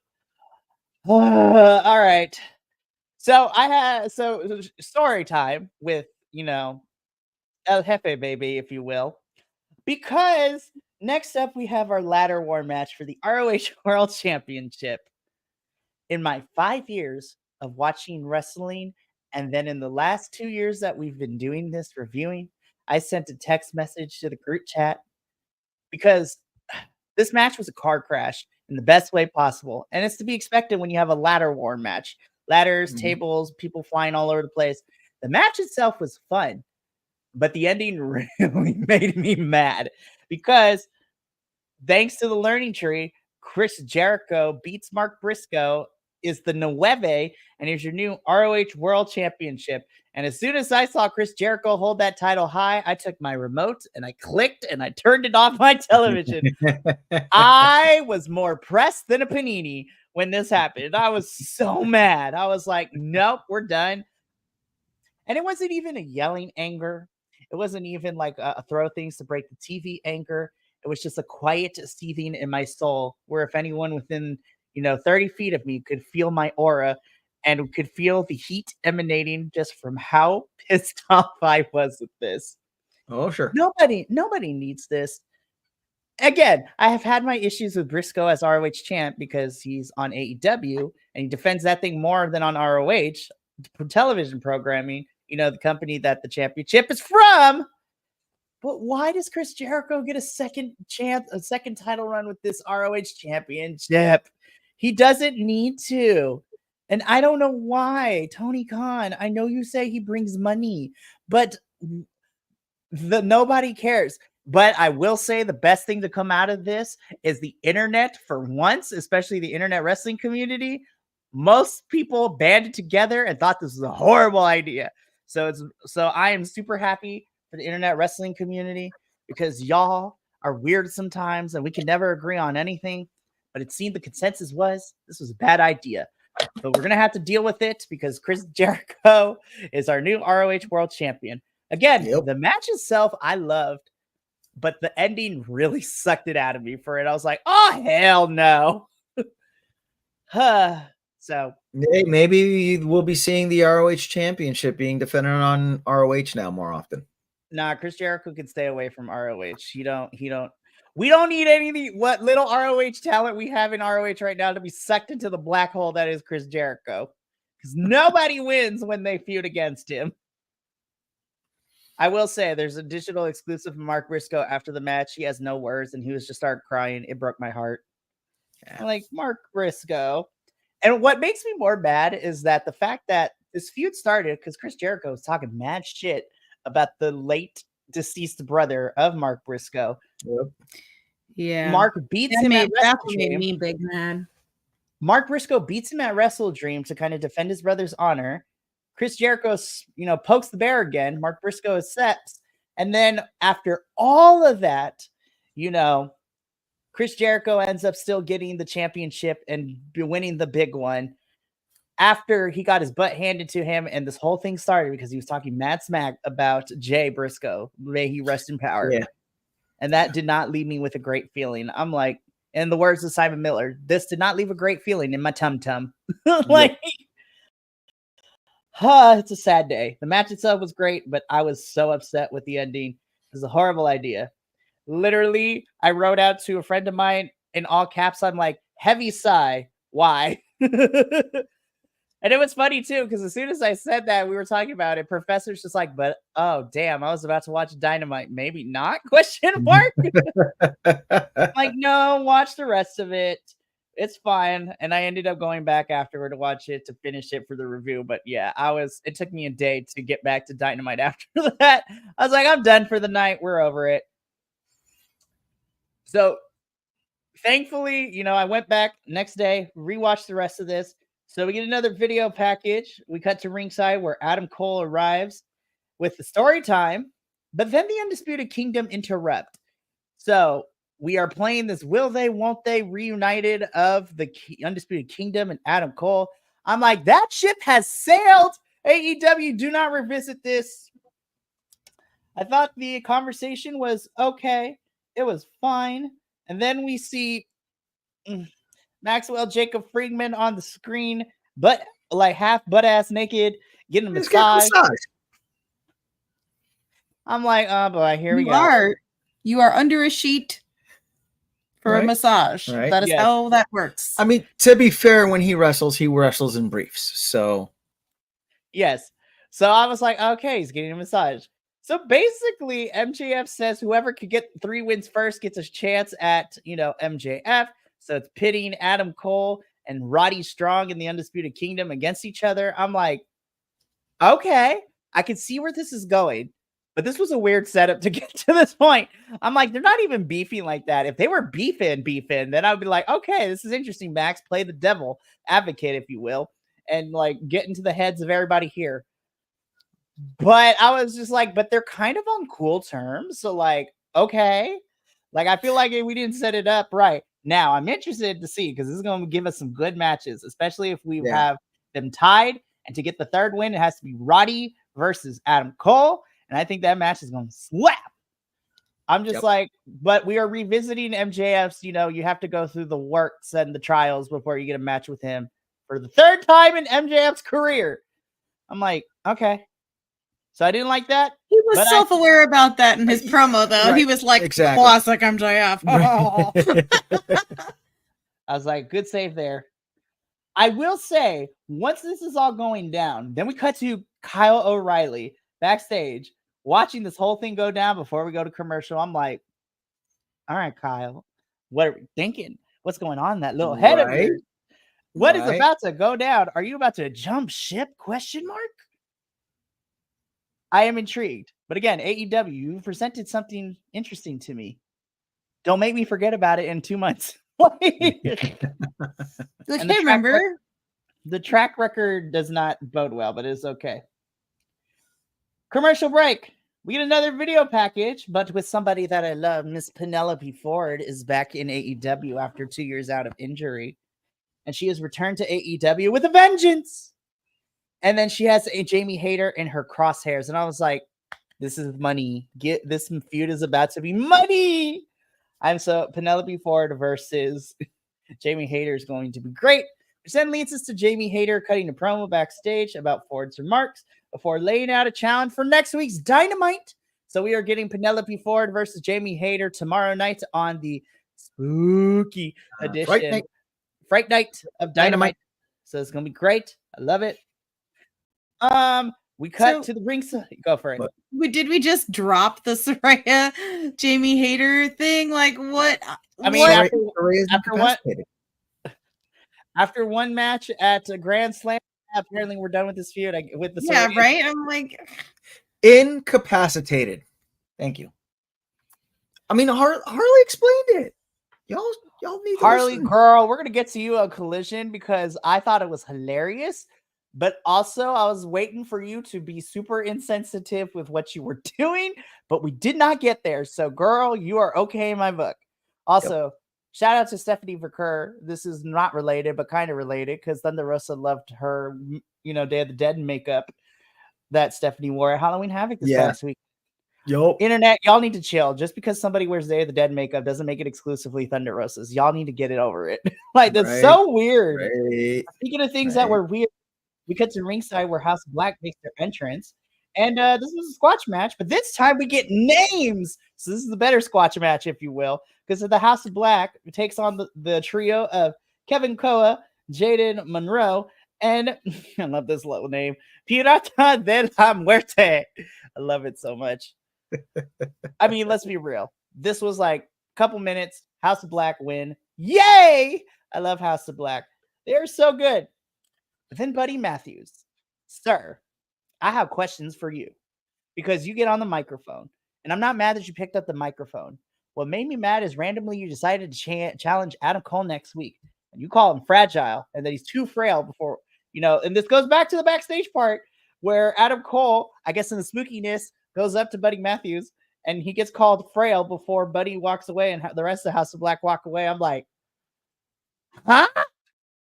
[SPEAKER 2] all right. So story time with, you know, El Jefe baby, if you will, because next up we have our ladder war match for the ROH World Championship. In my 5 years of watching wrestling, and then in the last 2 years that we've been doing this reviewing, I sent a text message to the group chat because this match was a car crash in the best way possible. And it's to be expected when you have a ladder war match. Ladders, tables, people flying all over the place. The match itself was fun, but the ending really made me mad because thanks to the learning tree, Chris Jericho beats Mark Briscoe, is the Nueve, and is your new ROH World Championship. And as soon as I saw Chris Jericho hold that title high, I took my remote and I clicked and I turned it off my television. I was more pressed than a panini when this happened. I was so mad. I was like, nope, we're done. And it wasn't even a yelling anger. It wasn't even like a throw things to break the TV anger. It was just a quiet seething in my soul where if anyone within, 30 feet of me could feel my aura and could feel the heat emanating just from how pissed off I was with this.
[SPEAKER 3] Oh, sure.
[SPEAKER 2] Nobody needs this. Again, I have had my issues with Briscoe as ROH champ because he's on AEW and he defends that thing more than on ROH television programming, the company that the championship is from. But why does Chris Jericho get a second title run with this ROH championship? He doesn't need to. And I don't know why. Tony Khan, I know you say he brings money, but nobody cares. But I will say the best thing to come out of this is the internet for once, especially the internet wrestling community. Most people banded together and thought this was a horrible idea. So I am super happy for the internet wrestling community because y'all are weird sometimes and we can never agree on anything. But it seemed the consensus was this was a bad idea. But we're going to have to deal with it because Chris Jericho is our new ROH World Champion. Again, The match itself I loved, but the ending really sucked it out of me for it. I was like, oh, hell no. So
[SPEAKER 3] maybe we'll be seeing the ROH Championship being defended on ROH now more often.
[SPEAKER 2] Nah, Chris Jericho can stay away from ROH. We don't need any what little ROH talent we have in ROH right now to be sucked into the black hole that is Chris Jericho. Because nobody wins when they feud against him. I will say there's a digital exclusive of Mark Briscoe after the match. He has no words and he was just started crying. It broke my heart. I'm like, Mark Briscoe. And what makes me more mad is that the fact that this feud started because Chris Jericho was talking mad shit about the late deceased brother of Mark Briscoe.
[SPEAKER 3] Yep.
[SPEAKER 4] Yeah.
[SPEAKER 2] Mark beats him at
[SPEAKER 4] That
[SPEAKER 2] Wrestle
[SPEAKER 4] made
[SPEAKER 2] Dream.
[SPEAKER 4] me big mad.
[SPEAKER 2] Mark Briscoe beats him at Wrestle Dream to kind of defend his brother's honor. Chris Jericho, pokes the bear again. Mark Briscoe accepts. And then after all of that, Chris Jericho ends up still getting the championship and winning the big one after he got his butt handed to him. And this whole thing started because he was talking mad smack about Jay Briscoe. May he rest in power.
[SPEAKER 3] Yeah.
[SPEAKER 2] And that did not leave me with a great feeling. I'm like, in the words of Simon Miller, this did not leave a great feeling in my tum-tum. It's a sad day. The match itself was great, but I was so upset with the ending. It was a horrible idea. Literally, I wrote out to a friend of mine in all caps. I'm like, heavy sigh. Why? And it was funny too, because as soon as I said that, we were talking about it. Professor's just like, but oh damn, I was about to watch Dynamite. Maybe not? Question mark. Like, no, watch the rest of it. It's fine. And I ended up going back afterward to watch it to finish it for the review. But yeah, it took me a day to get back to Dynamite after that. I was like, I'm done for the night. We're over it. So thankfully, I went back next day, rewatched the rest of this. So we get another video package. We cut to ringside where Adam Cole arrives with the story time, but then the Undisputed Kingdom interrupt. So we are playing this will they, won't they reunited of the Undisputed Kingdom and Adam Cole. I'm like, that ship has sailed. AEW, do not revisit this. I thought the conversation was okay. It was fine. And then we see Maxwell Jacob Friedman on the screen, but like half butt ass naked, getting a massage. I'm like, oh boy, here we go.
[SPEAKER 4] You are under a sheet for a massage. Right? That is how that works.
[SPEAKER 3] I mean, to be fair, when he wrestles in briefs. So
[SPEAKER 2] yes. So I was like, okay, he's getting a massage. So basically, MJF says whoever could get 3 wins first gets a chance at, MJF. So it's pitting Adam Cole and Roddy Strong in the Undisputed Kingdom against each other. I'm like, okay, I can see where this is going. But this was a weird setup to get to this point. I'm like, they're not even beefing like that. If they were beefing, then I'd be like, okay, this is interesting, Max. Play the devil advocate, if you will, and like get into the heads of everybody here. But I was just like, but they're kind of on cool terms. So like, okay. Like, I feel like we didn't set it up right. Now, I'm interested to see because this is going to give us some good matches, especially if we have them tied. And to get the third win, it has to be Roddy versus Adam Cole. And I think that match is going to slap. I'm just like, but we are revisiting MJF's, you have to go through the works and the trials before you get a match with him for the third time in MJF's career. I'm like, okay. So I didn't like that.
[SPEAKER 4] He was self-aware about that in his promo, though. Right. He was like, classic MJF.
[SPEAKER 2] I was like, good save there. I will say, once this is all going down, then we cut to Kyle O'Reilly backstage watching this whole thing go down before we go to commercial. I'm like, all right, Kyle, what are we thinking? What's going on in that little head of yours? What is about to go down? Are you about to jump ship? ? I am intrigued. But again, AEW, you presented something interesting to me. Don't make me forget about it in 2 months.
[SPEAKER 4] Remember?
[SPEAKER 2] The track record does not bode well, but it's okay. Commercial break. We get another video package, but with somebody that I love. Miss Penelope Ford is back in AEW after 2 years out of injury. And she has returned to AEW with a vengeance. And then she has a Jamie Hayter in her crosshairs. And I was like, this is money. This feud is about to be money. Penelope Ford versus Jamie Hayter is going to be great. Which then leads us to Jamie Hayter cutting a promo backstage about Ford's remarks before laying out a challenge for next week's Dynamite. So we are getting Penelope Ford versus Jamie Hayter tomorrow night on the spooky edition. Fright Night of Dynamite. So it's going to be great. I love it. We cut to the ringside. Go for it.
[SPEAKER 4] Did we just drop the Saraya Jamie Hayter thing? Like what?
[SPEAKER 2] I mean, after one match at a Grand Slam, apparently we're done with this feud.
[SPEAKER 4] Saraya. Right. I'm like
[SPEAKER 3] incapacitated. Thank you. I mean, Harley explained it. Y'all need to
[SPEAKER 2] Harley,
[SPEAKER 3] listen.
[SPEAKER 2] girl, we're gonna get to you on Collision because I thought it was hilarious, but also I was waiting for you to be super insensitive with what you were doing, but we did not get there. So, girl, you are okay in my book. Also, shout out to Stephanie Verker. This is not related, but kind of related because Thunder Rosa loved her, Day of the Dead makeup that Stephanie wore at Halloween Havoc this past week. Internet, y'all need to chill. Just because somebody wears Day of the Dead makeup doesn't make it exclusively Thunder Rosas. Y'all need to get it over it. That's so weird. Speaking of things that were weird, we cut to ringside where House of Black makes their entrance. And this was a squash match, but this time we get names. So this is the better squash match, if you will, because the House of Black takes on the trio of Kevin Koa, Jaden Monroe, and I love this little name, Pirata de la Muerte. I love it so much. I mean, let's be real. This was like a couple minutes. House of Black win. Yay! I love House of Black. They're so good. But then Buddy Matthews, sir, I have questions for you because you get on the microphone, and I'm not mad that you picked up the microphone. What made me mad is randomly you decided to challenge Adam Cole next week, and you call him fragile and that he's too frail before, and this goes back to the backstage part where Adam Cole, I guess in the spookiness, goes up to Buddy Matthews, and he gets called frail before Buddy walks away and the rest of the House of Black walk away. I'm like, huh?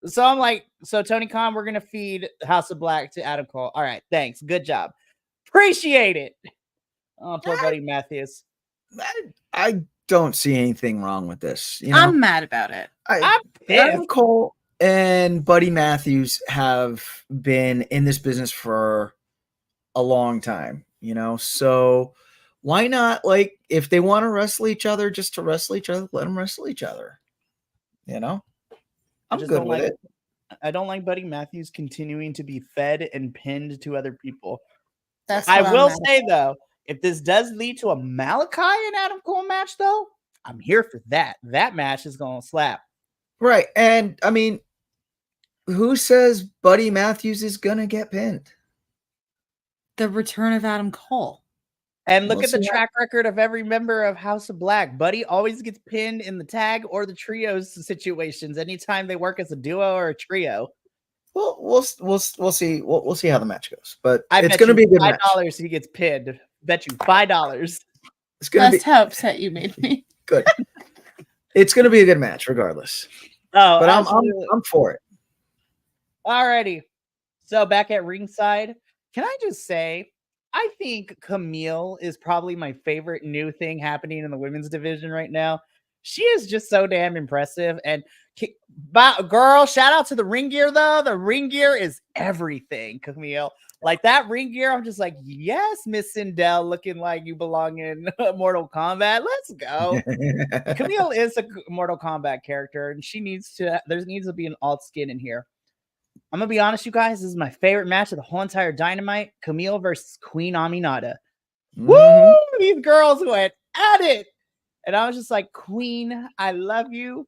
[SPEAKER 2] So I'm like, so Tony Khan, we're going to feed House of Black to Adam Cole. All right, thanks. Good job. Appreciate it. Oh, poor Buddy Matthews.
[SPEAKER 3] I don't see anything wrong with this.
[SPEAKER 4] I'm mad about it.
[SPEAKER 3] Adam Cole and Buddy Matthews have been in this business for a long time. So why not, like, if they want to wrestle each other, just to wrestle each other, let them wrestle each other. I'm good with it.
[SPEAKER 2] I don't like Buddy Matthews continuing to be fed and pinned to other people.
[SPEAKER 4] I
[SPEAKER 2] will say, though, if this does lead to a Malachi and Adam Cole match, though, I'm here for that. That match is going to slap.
[SPEAKER 3] Right. And, I mean, who says Buddy Matthews is going to get pinned?
[SPEAKER 4] The return of Adam Cole.
[SPEAKER 2] And look at the track record of every member of House of Black. Buddy always gets pinned in the tag or the trios situations anytime they work as a duo or a trio.
[SPEAKER 3] Well, we'll see. We'll see how the match goes. But
[SPEAKER 2] it's
[SPEAKER 3] going to be a good match.
[SPEAKER 2] $5 he gets pinned. Bet you $5.
[SPEAKER 3] It's going to be
[SPEAKER 4] how upset you made me.
[SPEAKER 3] Good. It's going to be a good match, regardless.
[SPEAKER 2] Oh,
[SPEAKER 3] but I'm for it.
[SPEAKER 2] Alrighty. So back at ringside, can I just say, I think Camille is probably my favorite new thing happening in the women's division right now. She is just so damn impressive. And girl, shout out to the ring gear, though. The ring gear is everything, Camille. Like that ring gear, I'm just like, yes, Miss Sindel, looking like you belong in Mortal Kombat. Let's go. Camille is a Mortal Kombat character, and there needs to be an alt skin in here. I'm going to be honest, you guys. This is my favorite match of the whole entire Dynamite. Camille versus Queen Aminata. Mm-hmm. Woo! These girls went at it. And I was just like, Queen, I love you.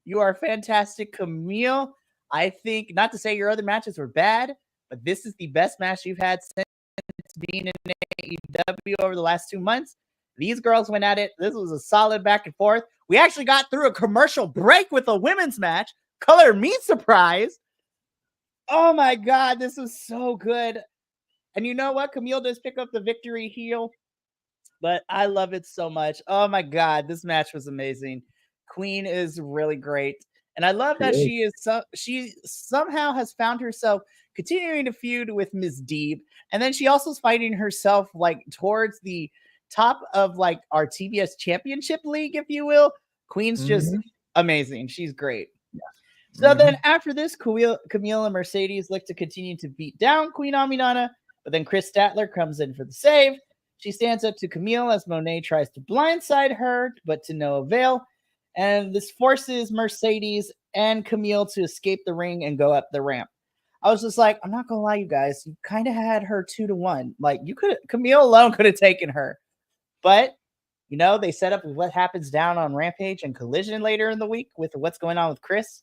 [SPEAKER 2] You are fantastic, Camille. I think, not to say your other matches were bad, but this is the best match you've had since being in AEW over the last 2 months. These girls went at it. This was a solid back and forth. We actually got through a commercial break with a women's match. Color me surprised. Oh my God, this was so good. And you know what? Camille does pick up the victory heel, but I love it so much. Oh my God, this match was amazing. Queen is really great. And I love that she somehow has found herself continuing to feud with Ms. Deeb. And then she also is fighting herself like towards the top of like our TBS championship league, if you will. Queen's just amazing. She's great. So then after this, Camille and Mercedes look to continue to beat down Queen Aminata, but then Chris Statler comes in for the save. She stands up to Camille as Monet tries to blindside her, but to no avail. And this forces Mercedes and Camille to escape the ring and go up the ramp. I was just like, I'm not going to lie, you guys. You kind of had her 2-1. Like, Camille alone could have taken her. But, they set up what happens down on Rampage and Collision later in the week with what's going on with Chris.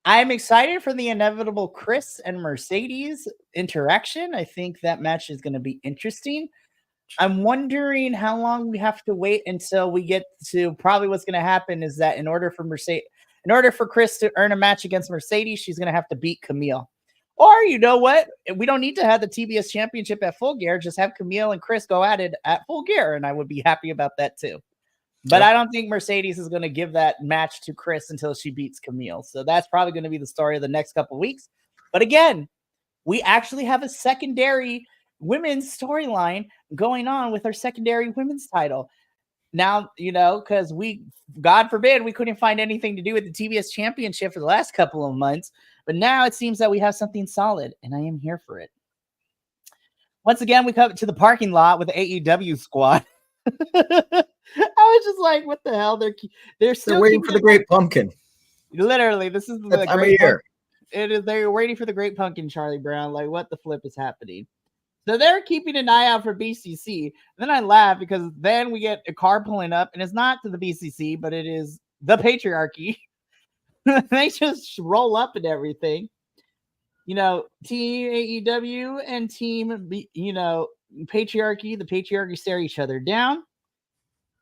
[SPEAKER 2] I'm excited for the inevitable Chris and Mercedes interaction. I think that match is going to be interesting. I'm wondering how long we have to wait until we get to probably what's going to happen is that in order for Chris to earn a match against Mercedes, she's going to have to beat Camille. Or you know what? We don't need to have the TBS championship at Full Gear. Just have Camille and Chris go at it at Full Gear. And I would be happy about that too. But I don't think Mercedes is going to give that match to Chris until she beats Camille. So that's probably going to be the story of the next couple of weeks. But again, we actually have a secondary women's storyline going on with our secondary women's title. Now, because God forbid, we couldn't find anything to do with the TBS championship for the last couple of months. But now it seems that we have something solid, and I am here for it. Once again, we come to the parking lot with the AEW squad. I was just like, what the hell? They're still
[SPEAKER 3] waiting for the Great Pumpkin.
[SPEAKER 2] Literally, this is the Great Pumpkin. It is. They're waiting for the Great Pumpkin, Charlie Brown. Like, what the flip is happening? So they're keeping an eye out for BCC. Then I laugh because then we get a car pulling up, and it's not to the BCC, but it is the patriarchy. They just roll up and everything. Team AEW and team, patriarchy. The patriarchy stare each other down.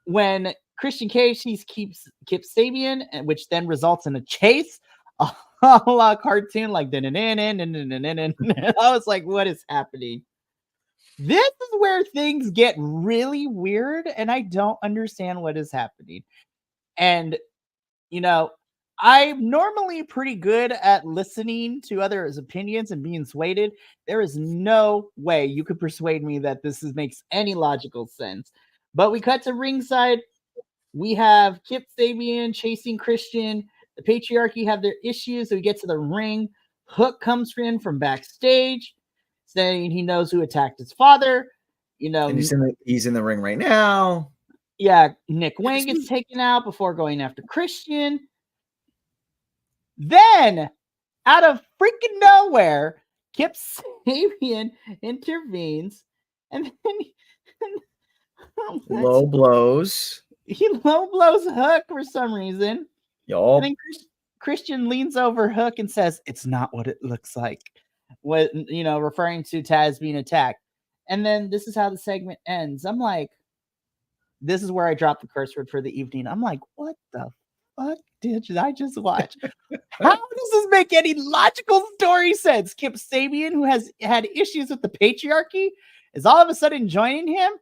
[SPEAKER 2] When Christian Cage sees Kip Sabian, which then results in a chase, a la cartoon, like I was like, what is happening? This is where things get really weird, and I don't understand what is happening. And I'm normally pretty good at listening to others' opinions and being swayed. There is no way you could persuade me that this makes any logical sense. But we cut to ringside. We have Kip Sabian chasing Christian. The patriarchy have their issues. So we get to the ring. Hook comes in from backstage saying he knows who attacked his father.
[SPEAKER 3] And he's in the ring right now.
[SPEAKER 2] Yeah, Nick Wayne gets taken out before going after Christian. Then, out of freaking nowhere, Kip Sabian intervenes, and then
[SPEAKER 3] low blows.
[SPEAKER 2] He low blows Hook for some reason.
[SPEAKER 3] Yup.
[SPEAKER 2] And then Christian leans over Hook and says, "It's not what it looks like." Referring to Taz being attacked. And then this is how the segment ends. I'm like, this is where I dropped the curse word for the evening. I'm like, what the fuck did I just watch? How does this make any logical story sense? Kip Sabian, who has had issues with the patriarchy, is all of a sudden joining him?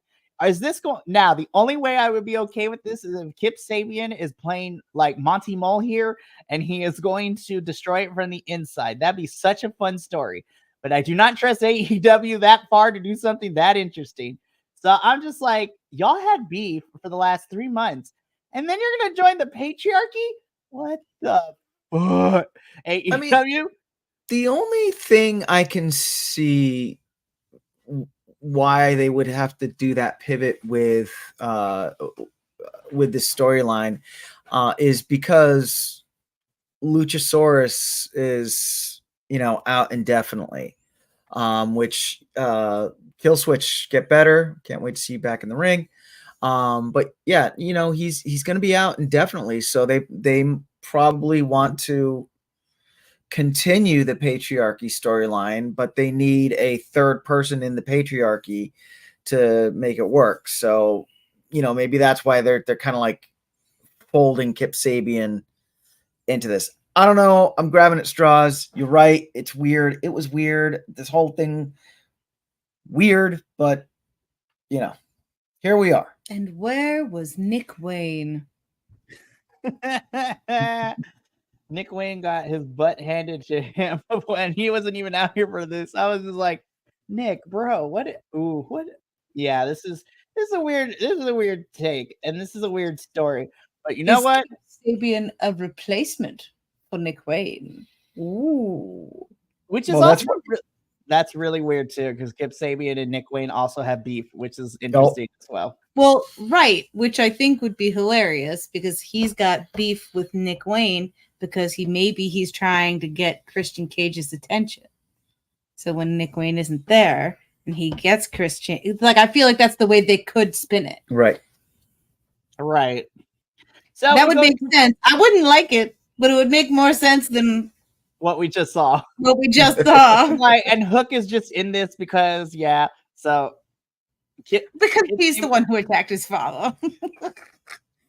[SPEAKER 2] Is this going now? The only way I would be okay with this is if Kip Sabian is playing like Monty Mole here, and he is going to destroy it from the inside. That'd be such a fun story. But I do not trust AEW that far to do something that interesting. So I'm just like, y'all had beef for the last 3 months, and then you're gonna join the patriarchy? What the fuck? AEW?
[SPEAKER 3] I mean, the only thing I can see why they would have to do that pivot with the storyline is because Luchasaurus is out indefinitely, which Killswitch get better. Can't wait to see you back in the ring. But yeah, he's going to be out indefinitely, so they probably want to continue the patriarchy storyline, but they need a third person in the patriarchy to make it work. So, maybe that's why they're kind of like folding Kip Sabian into this. I don't know. I'm grabbing at straws. You're right. It's weird. It was weird. This whole thing weird, but here we are.
[SPEAKER 4] And where was Nick Wayne?
[SPEAKER 2] Nick Wayne got his butt handed to him when he wasn't even out here for this. I was just like, Nick, bro, what? Ooh, what? Yeah, this is a weird take, and this is a weird story. But you know what?
[SPEAKER 4] Sabian a replacement for Nick Wayne. Ooh,
[SPEAKER 2] which is also that's really weird too, because Kip Sabian and Nick Wayne also have beef, which is interesting as well.
[SPEAKER 4] Well, right, which I think would be hilarious because he's got beef with Nick Wayne because he's trying to get Christian Cage's attention. So when Nick Wayne isn't there and he gets Christian, I feel like that's the way they could spin it.
[SPEAKER 3] Right.
[SPEAKER 2] So
[SPEAKER 4] that would make sense. I wouldn't like it, but it would make more sense than
[SPEAKER 2] what we just saw.
[SPEAKER 4] Right, and
[SPEAKER 2] Hook is just in this because, yeah. So
[SPEAKER 4] Because he's the one who attacked his father.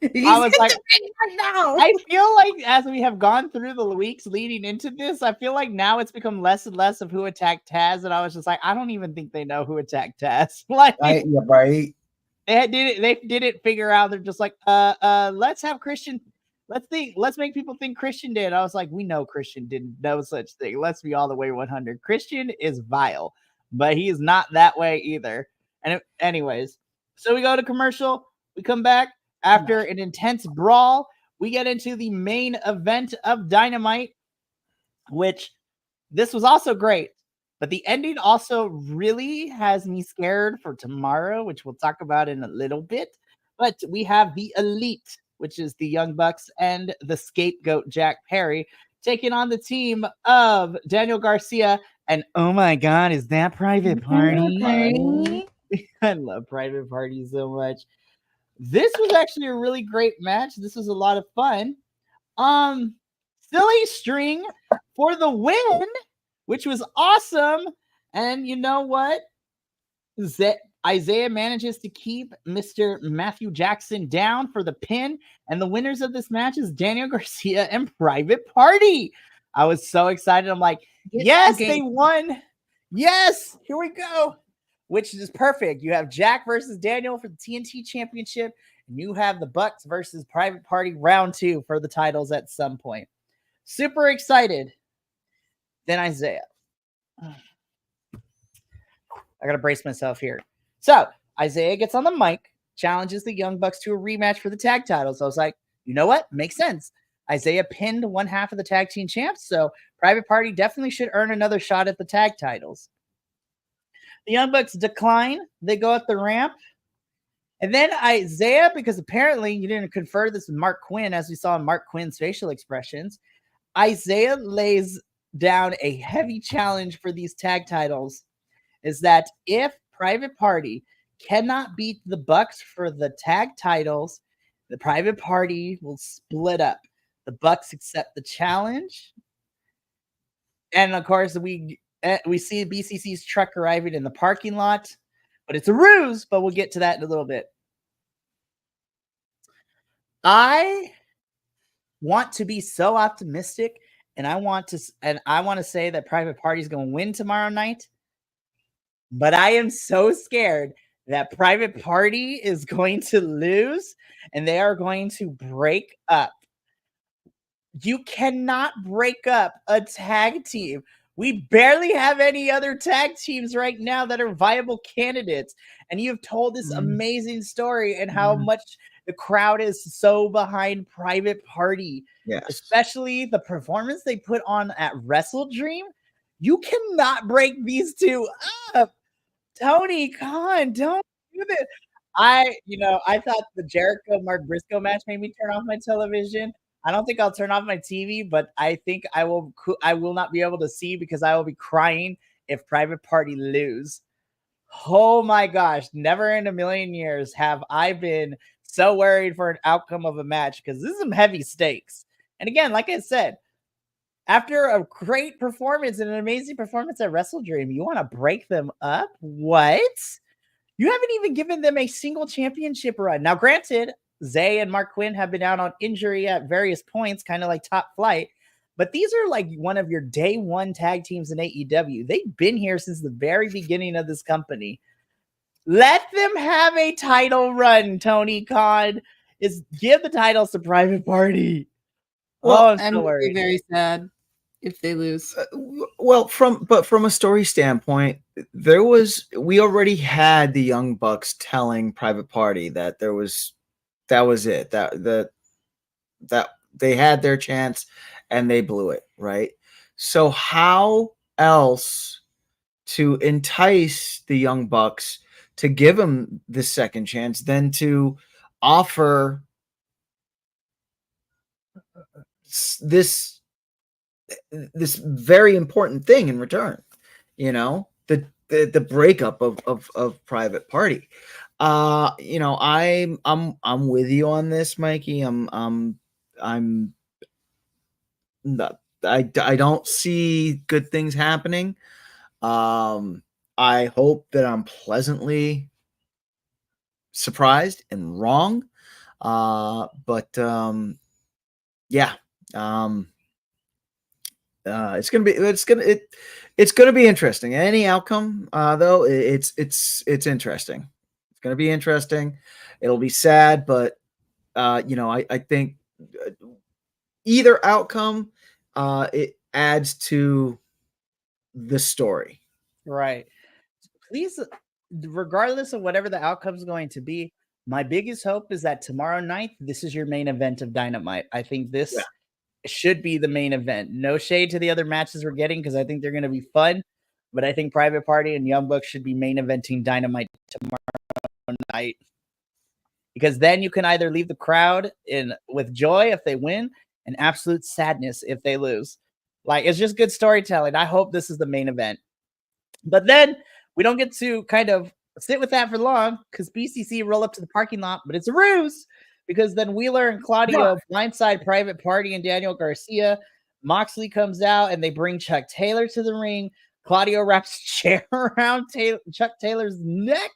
[SPEAKER 2] I was like,
[SPEAKER 4] right now.
[SPEAKER 2] I feel like as we have gone through the weeks leading into this, I feel like now it's become less and less of who attacked Taz, and I was just like, I don't even think they know who attacked Taz. Like,
[SPEAKER 3] Yeah, right.
[SPEAKER 2] they didn't figure out. They're just like, let's have Christian. Let's make people think Christian did. I was like, we know Christian did no such thing. Let's be all the way 100. Christian is vile, but he is not that way either. And anyways, so we go to commercial. We come back after an intense brawl. We get into the main event of Dynamite, which this was also great. But the ending also really has me scared for tomorrow, which we'll talk about in a little bit. But we have the Elite, which is the Young Bucks and the scapegoat Jack Perry, taking on the team of Daniel Garcia. And oh my God, is that Private Party? I love Private Party so much. This was actually a really great match. This was a lot of fun. Silly String for the win, which was awesome. And you know what? Isaiah manages to keep Mr. Matthew Jackson down for the pin. And the winners of this match is Daniel Garcia and Private Party. I was so excited. I'm like, yes, they won. Yes, here we go. Which is perfect. You have Jack versus Daniel for the TNT Championship. And you have the Bucks versus Private Party round 2 for the titles at some point. Super excited. Then Isaiah. I got to brace myself here. So Isaiah gets on the mic, challenges the Young Bucks to a rematch for the tag titles. I was like, you know what? Makes sense. Isaiah pinned one half of the tag team champs, so Private Party definitely should earn another shot at the tag titles. The Young Bucks decline. They go up the ramp. And then Isaiah, because apparently you didn't confer this with Mark Quinn, as we saw in Mark Quinn's facial expressions, Isaiah lays down a heavy challenge for these tag titles, is that if Private Party cannot beat the Bucks for the tag titles, the Private Party will split up. The Bucks accept the challenge. And of course, we see BCC's truck arriving in the parking lot, but it's a ruse, but we'll get to that in a little bit. I want to be so optimistic, and I want to say that Private Party is going to win tomorrow night, but I am so scared that Private Party is going to lose, and they are going to break up. You cannot break up a tag team. We barely have any other tag teams right now that are viable candidates. And you've told this amazing story and how much the crowd is so behind Private Party.
[SPEAKER 3] Yes.
[SPEAKER 2] Especially the performance they put on at Wrestle Dream. You cannot break these two up. Tony Khan, don't do this. I thought the Jericho Mark Briscoe match made me turn off my television. I don't think I'll turn off my TV, but I think I will not be able to see because I will be crying if Private Party lose. Oh my gosh, never in a million years have I been so worried for an outcome of a match because this is some heavy stakes. And again, like I said, after a great performance and an amazing performance at Wrestle Dream, you want to break them up? What? You haven't even given them a single championship run. Now, granted, Zay and Mark Quinn have been out on injury at various points, kind of like Top Flight. But these are like one of your day one tag teams in AEW. They've been here since the very beginning of this company. Let them have a title run, Tony Khan. Give the titles to Private Party.
[SPEAKER 4] Well, I'm so worried. Very sad if they lose.
[SPEAKER 3] From a story standpoint, we already had the Young Bucks telling Private Party that that was it. That they had their chance and they blew it, right? So how else to entice the Young Bucks to give them the second chance than to offer this very important thing in return? The breakup of Private Party. I'm with you on this, Mikey. I don't see good things happening. I hope that I'm pleasantly surprised and wrong. But yeah. It's gonna be interesting. Any outcome, though, it's interesting. It's gonna be interesting. It'll be sad, but I think either outcome, it adds to the story.
[SPEAKER 2] Right. Please, regardless of whatever the outcome is going to be, my biggest hope is that tomorrow night, this is your main event of Dynamite. I think this should be the main event. No shade to the other matches we're getting because I think they're going to be fun, but I think Private Party and Young Bucks should be main eventing Dynamite tomorrow night, because then you can either leave the crowd with joy if they win and absolute sadness if they lose. Like, it's just good storytelling. I hope this is the main event. But then we don't get to kind of sit with that for long because BCC roll up to the parking lot, but it's a ruse because then Wheeler and Claudio blindside Private Party and Daniel Garcia. Moxley comes out and they bring Chuck Taylor to the ring. Claudio wraps a chair around Chuck Taylor's neck,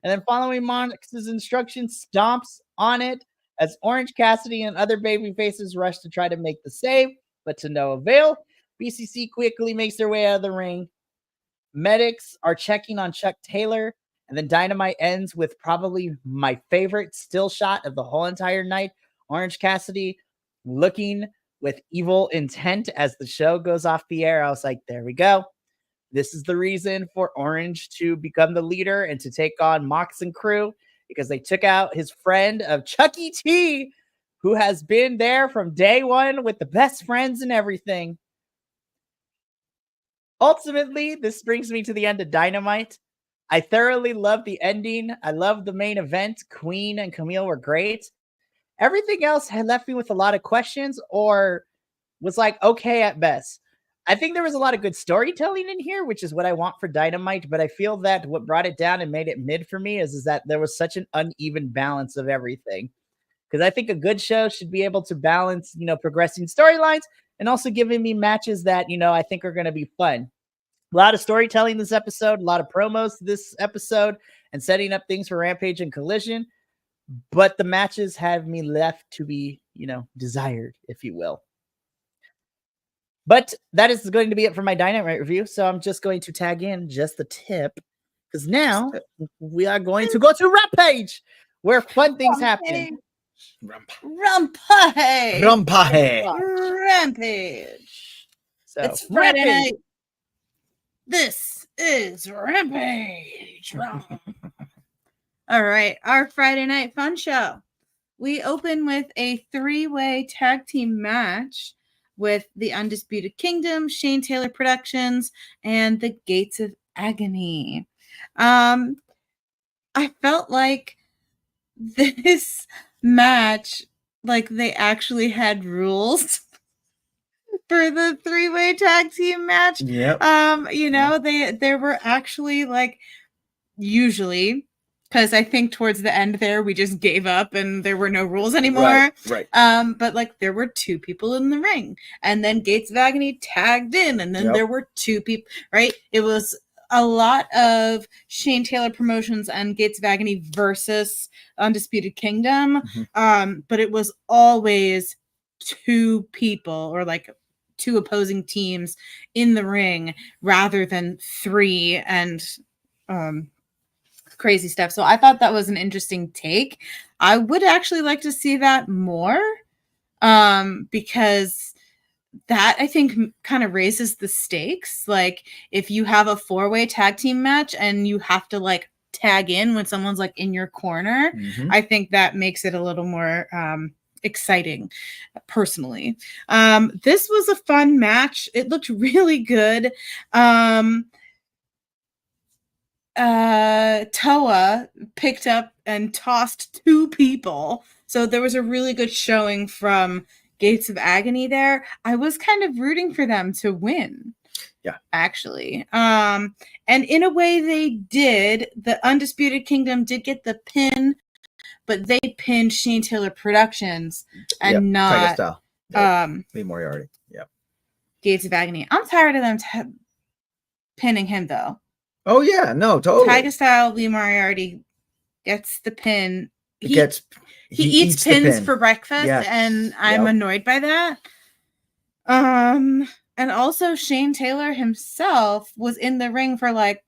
[SPEAKER 2] and then following Mox's instructions, stomps on it as Orange Cassidy and other baby faces rush to try to make the save, but to no avail. BCC quickly makes their way out of the ring. Medics are checking on Chuck Taylor, and then Dynamite ends with probably my favorite still shot of the whole entire night. Orange Cassidy looking with evil intent as the show goes off the air. I was like, there we go. This is the reason for Orange to become the leader and to take on Mox and crew, because they took out his friend of Chucky T, who has been there from day one with the best friends and everything. Ultimately, this brings me to the end of Dynamite. I thoroughly loved the ending. I loved the main event. Queen and Camille were great. Everything else had left me with a lot of questions or was like okay at best. I think there was a lot of good storytelling in here, which is what I want for Dynamite, but I feel that what brought it down and made it mid for me is that there was such an uneven balance of everything. Because I think a good show should be able to balance, progressing storylines and also giving me matches that, I think are going to be fun. A lot of storytelling this episode, a lot of promos this episode, and setting up things for Rampage and Collision. But the matches have me left to be, desired, if you will. But that is going to be it for my Dynamite review. So I'm just going to tag in just the tip, because now we are going to go to Rampage, where fun things happen.
[SPEAKER 4] Rampage. So it's Friday night. This is Rampage. All right, our Friday night fun show. We open with a 3-way tag team match with the Undisputed Kingdom, Shane Taylor Productions, and the Gates of Agony. I felt like this match, like they actually had rules for the 3-way tag team match.
[SPEAKER 3] Yep.
[SPEAKER 4] There were actually like usually, because I think towards the end there we just gave up and there were no rules anymore.
[SPEAKER 3] Right.
[SPEAKER 4] But like there were 2 people in the ring, and then Gates of Agony tagged in, and then there were 2 people. Right. It was a lot of Shane Taylor Promotions and Gates of Agony versus Undisputed Kingdom.
[SPEAKER 3] Mm-hmm.
[SPEAKER 4] But it was always 2 people or like 2 opposing teams in the ring rather than 3 and crazy stuff. So I thought that was an interesting take. I would actually like to see that more because that I think kind of raises the stakes. Like if you have a 4-way tag team match and you have to like tag in when someone's like in your corner, I think that makes it a little more exciting personally. This was a fun match. It looked really good. Toa picked up and tossed 2 people. So there was a really good showing from Gates of Agony there. I was kind of rooting for them to win.
[SPEAKER 3] Yeah.
[SPEAKER 4] Actually. And in a way they did. The Undisputed Kingdom did get the pin, but they pinned Shane Taylor Productions and not
[SPEAKER 3] Lee Moriarty. Yep.
[SPEAKER 4] Gates of Agony. I'm tired of them pinning him though.
[SPEAKER 3] Oh yeah, no, totally.
[SPEAKER 4] Tiger Style, Lee Moriarty gets the pin.
[SPEAKER 3] He
[SPEAKER 4] eats
[SPEAKER 3] the
[SPEAKER 4] pins
[SPEAKER 3] pin.
[SPEAKER 4] for breakfast,
[SPEAKER 3] Yes.
[SPEAKER 4] and I'm annoyed by that. And also Shane Taylor himself was in the ring for like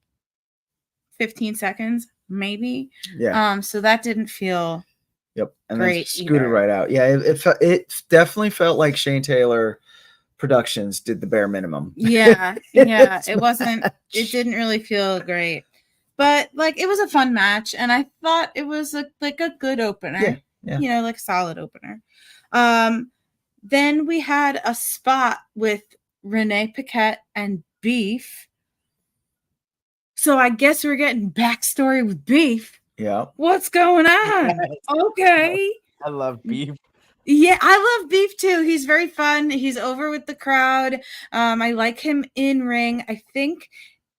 [SPEAKER 4] 15 seconds, maybe.
[SPEAKER 3] Yeah.
[SPEAKER 4] So that didn't feel
[SPEAKER 3] and
[SPEAKER 4] great
[SPEAKER 3] then scooted
[SPEAKER 4] either.
[SPEAKER 3] right out. Yeah, it definitely felt like Shane Taylor Productions did the bare minimum.
[SPEAKER 4] Yeah. It didn't really feel great. But like it was a fun match, and I thought it was like a good opener.
[SPEAKER 3] Yeah.
[SPEAKER 4] Like a solid opener. Then we had a spot with Renee Paquette and Beef. So I guess we're getting backstory with Beef.
[SPEAKER 3] Yeah.
[SPEAKER 4] What's going on? Okay.
[SPEAKER 2] I love Beef.
[SPEAKER 4] Yeah, I love Beef too. He's very fun. He's over with the crowd. I like him in ring, I think.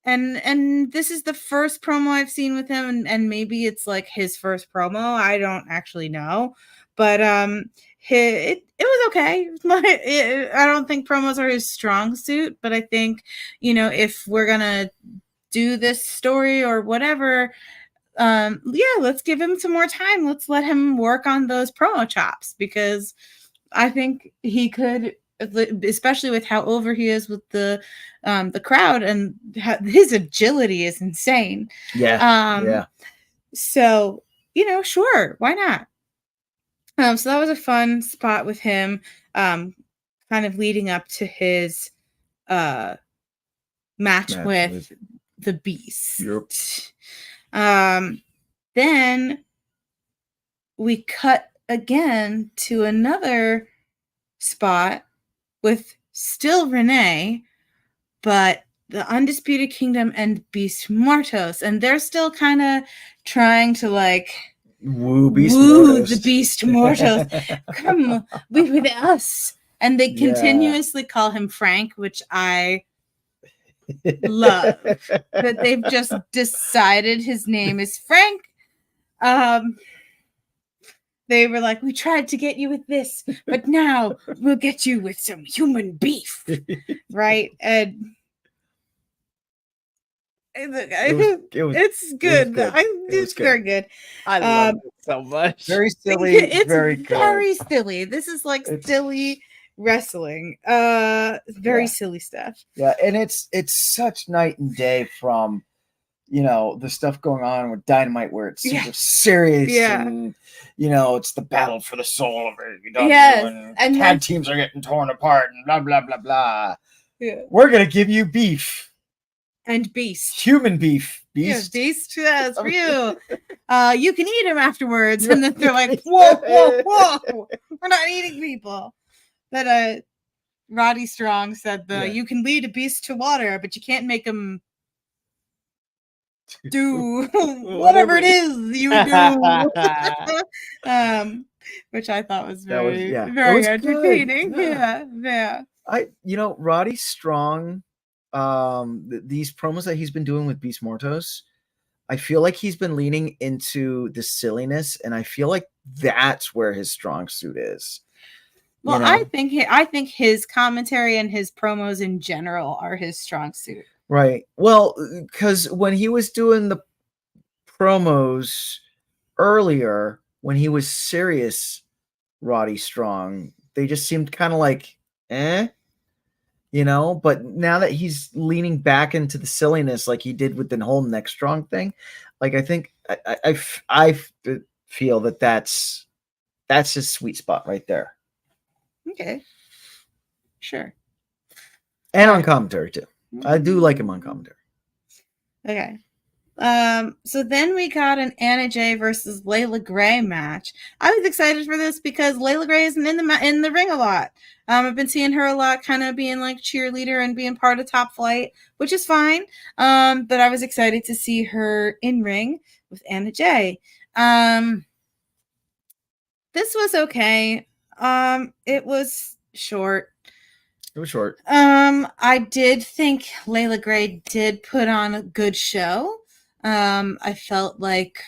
[SPEAKER 4] And this is the first promo I've seen with him, and maybe it's like his first promo. I don't actually know. But it was okay. I don't think promos are his strong suit, but I think, if we're gonna do this story or whatever, let's give him some more time. Let's let him work on those promo chops, because I think he could, especially with how over he is with the crowd, and his agility is insane.
[SPEAKER 3] Yeah.
[SPEAKER 4] So, sure, why not? So that was a fun spot with him, kind of leading up to his match with the Beast.
[SPEAKER 3] Yep.
[SPEAKER 4] Then we cut again to another spot with still Renee, but the Undisputed Kingdom and Beast Mortos, and they're still kind of trying to like
[SPEAKER 3] woo
[SPEAKER 4] the Beast Mortos. Come be with us. And they continuously call him Frank, which I love. That they've just decided his name is Frank. They were like, we tried to get you with this, but now we'll get you with some human beef. Right? And it's good. It's very good.
[SPEAKER 2] I love it so much.
[SPEAKER 3] Very silly.
[SPEAKER 4] It's
[SPEAKER 3] very good.
[SPEAKER 4] Very silly. This is like silly wrestling. Very silly stuff.
[SPEAKER 3] Yeah, and it's such night and day from the stuff going on with Dynamite, where it's super serious. And it's the battle for the soul of AEW.
[SPEAKER 4] Yes,
[SPEAKER 3] and tag teams are getting torn apart and blah blah blah blah.
[SPEAKER 4] Yeah.
[SPEAKER 3] We're gonna give you beef.
[SPEAKER 4] And Beast.
[SPEAKER 3] Human beef.
[SPEAKER 4] Beast. Yeah, Beast, that's for you. You can eat him afterwards. And then they're like, whoa. We're not eating people. That Roddy Strong said you can lead a beast to water, but you can't make him do whatever it is you do. Which I thought was very entertaining. Good. Yeah.
[SPEAKER 3] Roddy Strong, these promos that he's been doing with Beast Mortos, I feel like he's been leaning into the silliness, and I feel like that's where his strong suit is.
[SPEAKER 4] Well, I think his commentary and his promos in general are his strong suit.
[SPEAKER 3] Right. Well, because when he was doing the promos earlier, when he was serious, Roddy Strong, they just seemed kind of like, but now that he's leaning back into the silliness like he did with the whole Neck Strong thing, like I think I feel that's his sweet spot right there.
[SPEAKER 4] Okay. Sure.
[SPEAKER 3] And on commentary too. I do like him on commentary.
[SPEAKER 4] Okay. So then we got an Anna Jay versus Layla Gray match. I was excited for this because Layla Gray isn't in the ring a lot. I've been seeing her a lot, kind of being like cheerleader and being part of Top Flight, which is fine. But I was excited to see her in ring with Anna Jay. This was okay. It was short.
[SPEAKER 3] It was short.
[SPEAKER 4] I did think Layla Gray did put on a good show. I felt like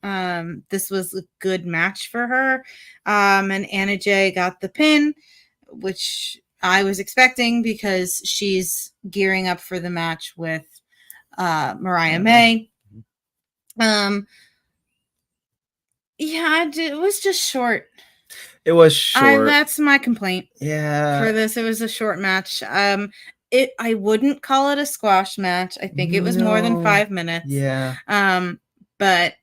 [SPEAKER 4] this was a good match for her. And Anna Jay got the pin, which I was expecting because she's gearing up for the match with Mariah May. Yeah, it was just short.
[SPEAKER 3] It was short.
[SPEAKER 4] That's my complaint.
[SPEAKER 3] Yeah.
[SPEAKER 4] For this, it was a short match. I wouldn't call it a squash match. I think it was more than 5 minutes.
[SPEAKER 3] Yeah.
[SPEAKER 4] But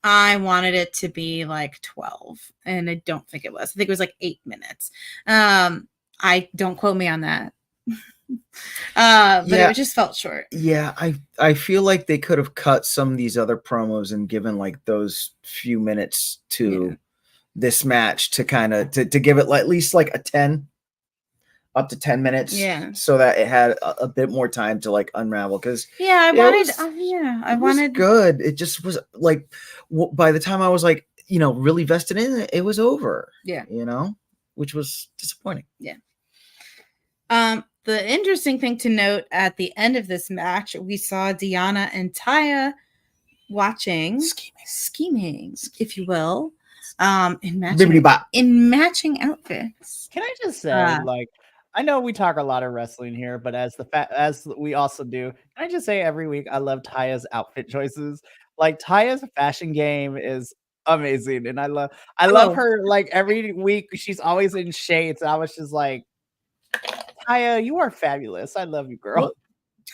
[SPEAKER 4] I wanted it to be like 12, and I don't think it was. I think it was like 8 minutes. I don't quote me on that. But it just felt short.
[SPEAKER 3] Yeah, I feel like they could have cut some of these other promos and given like those few minutes to this match to kind of to give it at least like a 10 up to 10 minutes, so that it had a bit more time to like unravel. Because
[SPEAKER 4] I wanted
[SPEAKER 3] good. It just was like by the time I was like, you know, really vested in it, it was over.
[SPEAKER 4] Yeah,
[SPEAKER 3] you know, which was disappointing.
[SPEAKER 4] Yeah. The interesting thing to note at the end of this match, we saw Deanna and Taya watching scheming, if you will, in matching outfits.
[SPEAKER 2] Can I just say, like, I know we talk a lot of wrestling here, but as we also do, can I just say every week I love Taya's outfit choices. Like Taya's fashion game is amazing, and I love her. Like every week, she's always in shades. I was just like, Taya, you are fabulous. I love you, girl. Well,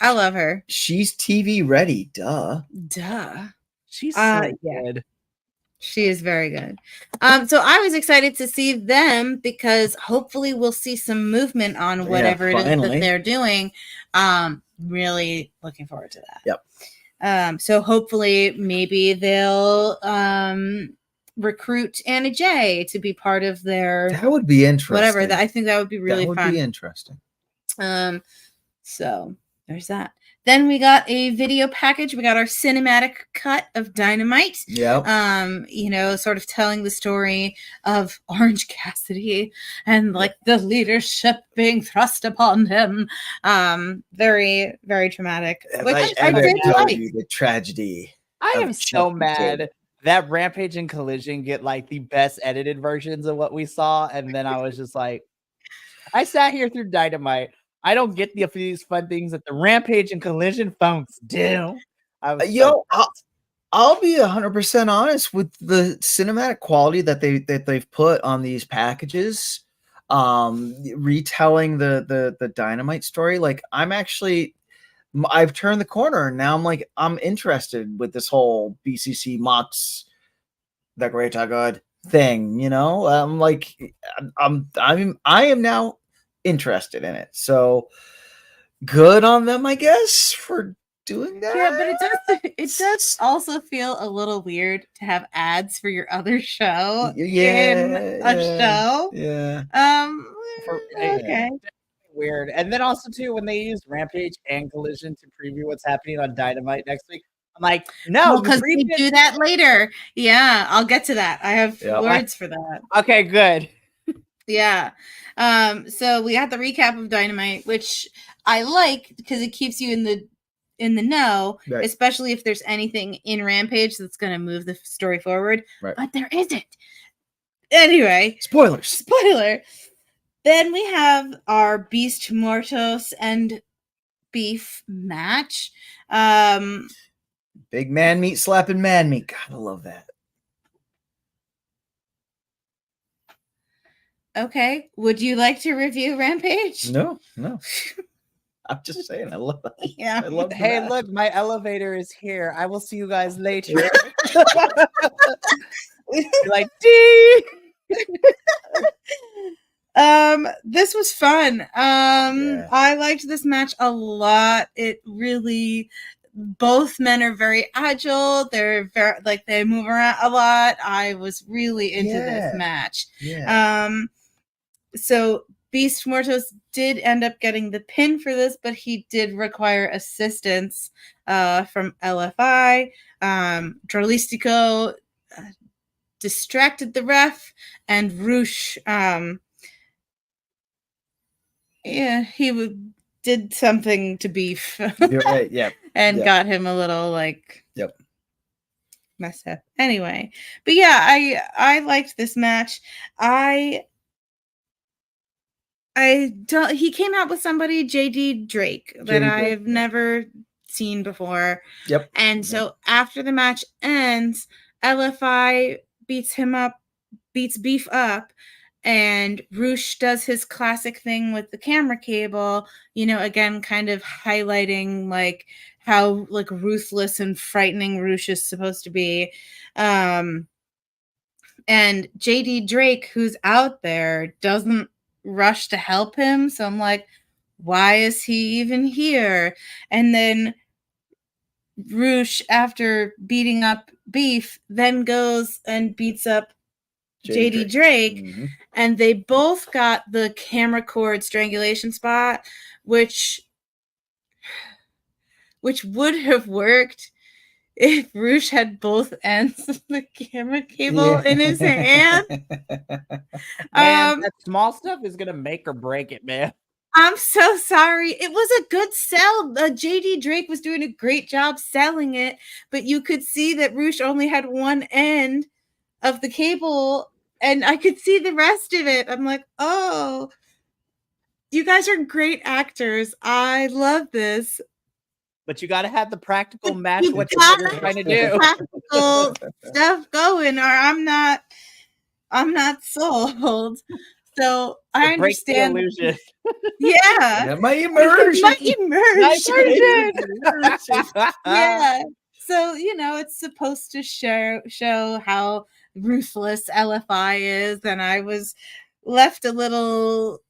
[SPEAKER 4] I love her.
[SPEAKER 3] She's TV ready. Duh.
[SPEAKER 2] She's so good.
[SPEAKER 4] She is very good. So I was excited to see them because hopefully we'll see some movement on whatever it is that they're doing. Really looking forward to that.
[SPEAKER 3] Yep.
[SPEAKER 4] So hopefully maybe they'll recruit Anna Jay to be part of their.
[SPEAKER 3] That would be interesting.
[SPEAKER 4] Whatever. I think that would be really fun.
[SPEAKER 3] That would be interesting.
[SPEAKER 4] So there's that. Then we got a video package. We got our cinematic cut of Dynamite.
[SPEAKER 3] Yeah.
[SPEAKER 4] You know, sort of telling the story of Orange Cassidy and like the leadership being thrust upon him. Very, very traumatic. Which I did like.
[SPEAKER 3] The tragedy.
[SPEAKER 2] I am so mad that Rampage and Collision get like the best edited versions of what we saw, and then I was just like, I sat here through Dynamite. I don't get these fun things that the Rampage and Collision folks do.
[SPEAKER 3] I'll be 100% honest with the cinematic quality that they've put on these packages, retelling the Dynamite story. Like I've turned the corner, and now I'm interested with this whole BCC Mox the Great God thing. You know, I am now interested in it, so good on them, I guess, for doing that.
[SPEAKER 4] Yeah, but it does also feel a little weird to have ads for your other show in a show. Okay,
[SPEAKER 2] weird. And then also too, when they used Rampage and Collision to preview what's happening on Dynamite next week, I'm like, no,
[SPEAKER 4] because we do that later. Yeah, I'll get to that. I have words for that.
[SPEAKER 2] Okay, good.
[SPEAKER 4] Yeah. So we got the recap of Dynamite, which I like because it keeps you in the know, right, especially if there's anything in Rampage that's going to move the story forward.
[SPEAKER 3] Right.
[SPEAKER 4] But there isn't. Anyway, spoiler. Then we have our Beast Mortos and Beef match.
[SPEAKER 3] Big man meat slapping man meat. God, I love that.
[SPEAKER 4] Okay. Would you like to review Rampage?
[SPEAKER 3] No. I'm just saying, I love it.
[SPEAKER 4] Yeah.
[SPEAKER 3] I love
[SPEAKER 2] hey, look, my elevator is here. I will see you guys later. Like, dee!
[SPEAKER 4] This was fun. I liked this match a lot. It really, both men are very agile. They're very, like, they move around a lot. I was really into this match.
[SPEAKER 3] Yeah.
[SPEAKER 4] So Beast Mortos did end up getting the pin for this, but he did require assistance from LFI. Dralistico distracted the ref, and Roosh, he did something to Beef.
[SPEAKER 3] You're right, yeah.
[SPEAKER 4] And got him a little messed up. Anyway, but yeah, I liked this match. He came out with somebody, JD Drake, that I've never seen before.
[SPEAKER 3] Yep.
[SPEAKER 4] And so after the match ends, LFI beats Beef up, and Roosh does his classic thing with the camera cable, again, kind of highlighting like how like ruthless and frightening Roosh is supposed to be. And JD Drake, who's out there, doesn't rush to help him. So I'm like, why is he even here? And then Roosh, after beating up Beef, then goes and beats up JD Drake.
[SPEAKER 3] Mm-hmm.
[SPEAKER 4] And they both got the camera cord strangulation spot, which would have worked if Roosh had both ends of the camera cable in his hand.
[SPEAKER 2] Man, that small stuff is gonna make or break it, man.
[SPEAKER 4] I'm so sorry. It was a good sell. JD Drake was doing a great job selling it, but you could see that Roosh only had one end of the cable, and I could see the rest of it. I'm like, oh, you guys are great actors. I love this.
[SPEAKER 2] But you got to have the practical match what you're trying to do.
[SPEAKER 4] Practical stuff going, or I'm not sold. So I understand.
[SPEAKER 2] Break the illusion.
[SPEAKER 4] Yeah.
[SPEAKER 3] My immersion.
[SPEAKER 4] Yeah. So, it's supposed to show how ruthless LFI is, and I was left a little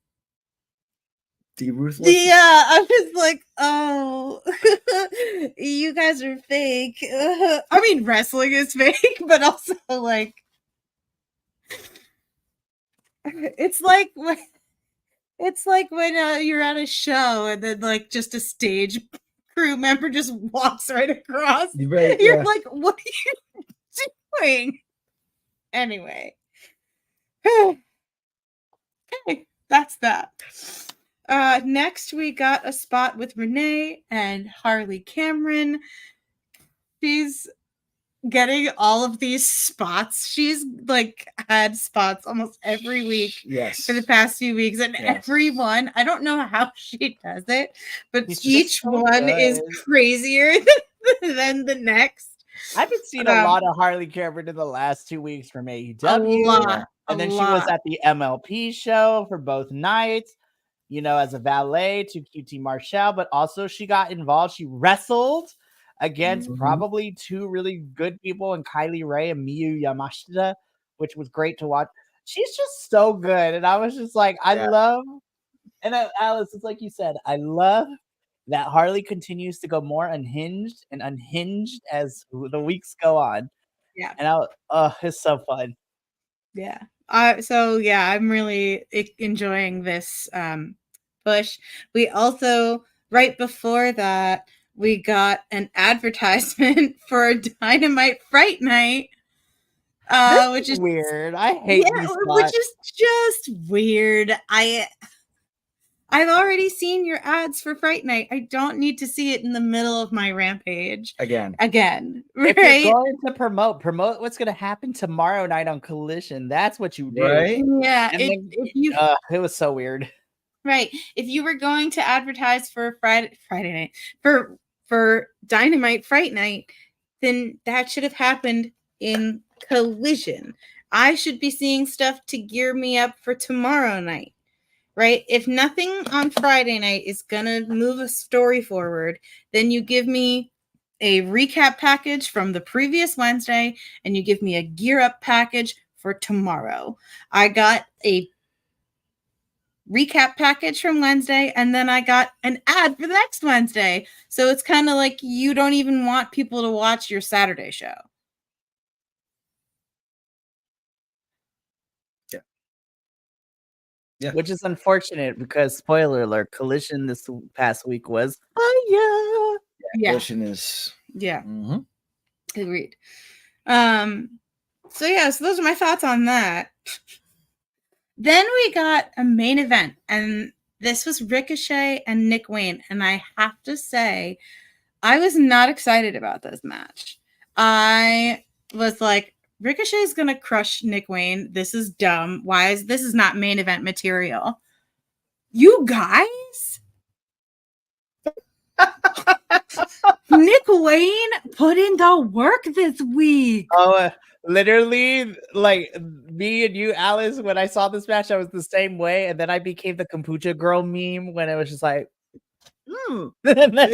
[SPEAKER 3] ruthless.
[SPEAKER 4] Yeah, I was like, oh, you guys are fake. I mean, wrestling is fake, but also like, it's like when you're at a show and then like just a stage crew member just walks right across.
[SPEAKER 3] Right,
[SPEAKER 4] you're like, what are you doing? Anyway, okay, that's that. Next, we got a spot with Renee and Harley Cameron. She's getting all of these spots. She's like had spots almost every week for the past few weeks, and every one, I don't know how she does it, but each one is crazier than the next.
[SPEAKER 2] I've been seeing a lot of Harley Cameron in the last 2 weeks from AEW. And then she was at the MLP show for both nights, as a valet to QT Marshall, but also she got involved. She wrestled against probably two really good people in Kylie Ray and Miyu Yamashita, which was great to watch. She's just so good. And I was just like, love, and Alice, it's like you said, I love that Harley continues to go more unhinged as the weeks go on.
[SPEAKER 4] Yeah.
[SPEAKER 2] And it's so fun.
[SPEAKER 4] Yeah. I'm really enjoying this push. We also, right before that, we got an advertisement for Dynamite Fright Night, which is
[SPEAKER 2] weird. I hate these spots.
[SPEAKER 4] Which is just weird. I've already seen your ads for Fright Night. I don't need to see it in the middle of my Rampage again. Right?
[SPEAKER 2] If you're going to promote what's going to happen tomorrow night on Collision. That's what you do.
[SPEAKER 3] Right?
[SPEAKER 4] Yeah.
[SPEAKER 2] It was so weird.
[SPEAKER 4] Right. If you were going to advertise for Friday night for Dynamite Fright Night, then that should have happened in Collision. I should be seeing stuff to gear me up for tomorrow night. Right? If nothing on Friday night is going to move a story forward, then you give me a recap package from the previous Wednesday and you give me a gear up package for tomorrow. I got a recap package from Wednesday and then I got an ad for the next Wednesday. So it's kind of like you don't even want people to watch your Saturday show.
[SPEAKER 3] Yeah.
[SPEAKER 2] Which is unfortunate because, spoiler alert, Collision this past week was
[SPEAKER 3] Collision is
[SPEAKER 4] agreed. So those are my thoughts on that. Then we got a main event, and this was Ricochet and Nick Wayne, and I have to say, I was not excited about this match. I was like, Ricochet's gonna crush Nick Wayne. This is dumb. This is not main event material? You guys? Nick Wayne put in the work this week.
[SPEAKER 2] Oh, literally, like me and you, Alice, when I saw this match, I was the same way. And then I became the kombucha girl meme when it was just like, and then, like,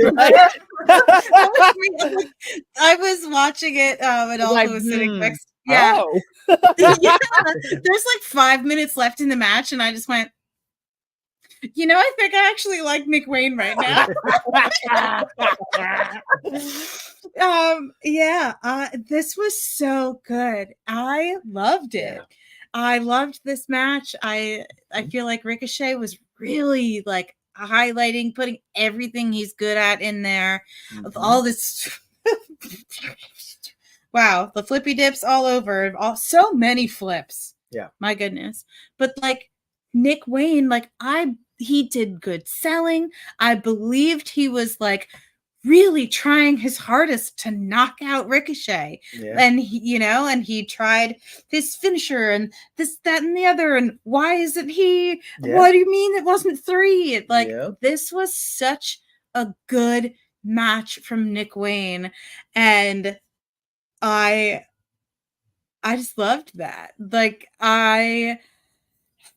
[SPEAKER 4] I was watching it, and also
[SPEAKER 2] like,
[SPEAKER 4] was sitting next. Yeah.
[SPEAKER 2] Oh.
[SPEAKER 4] Yeah. There's like 5 minutes left in the match, and I just went, I think I actually like Nick Wayne right now. This was so good. I loved it.
[SPEAKER 3] Yeah.
[SPEAKER 4] I loved this match. I feel like Ricochet was really like highlighting, putting everything he's good at in there. Of all this wow, the flippy dips all over, so many flips.
[SPEAKER 3] Yeah.
[SPEAKER 4] My goodness. But like Nick Wayne, like he did good selling. I believed he was like really trying his hardest to knock out Ricochet.
[SPEAKER 3] Yeah.
[SPEAKER 4] And he tried his finisher and this, that, and the other. And why isn't he?
[SPEAKER 3] Yeah.
[SPEAKER 4] What do you mean it wasn't 3? Like,
[SPEAKER 3] Yep.
[SPEAKER 4] This was such a good match from Nick Wayne. And I just loved that. Like, I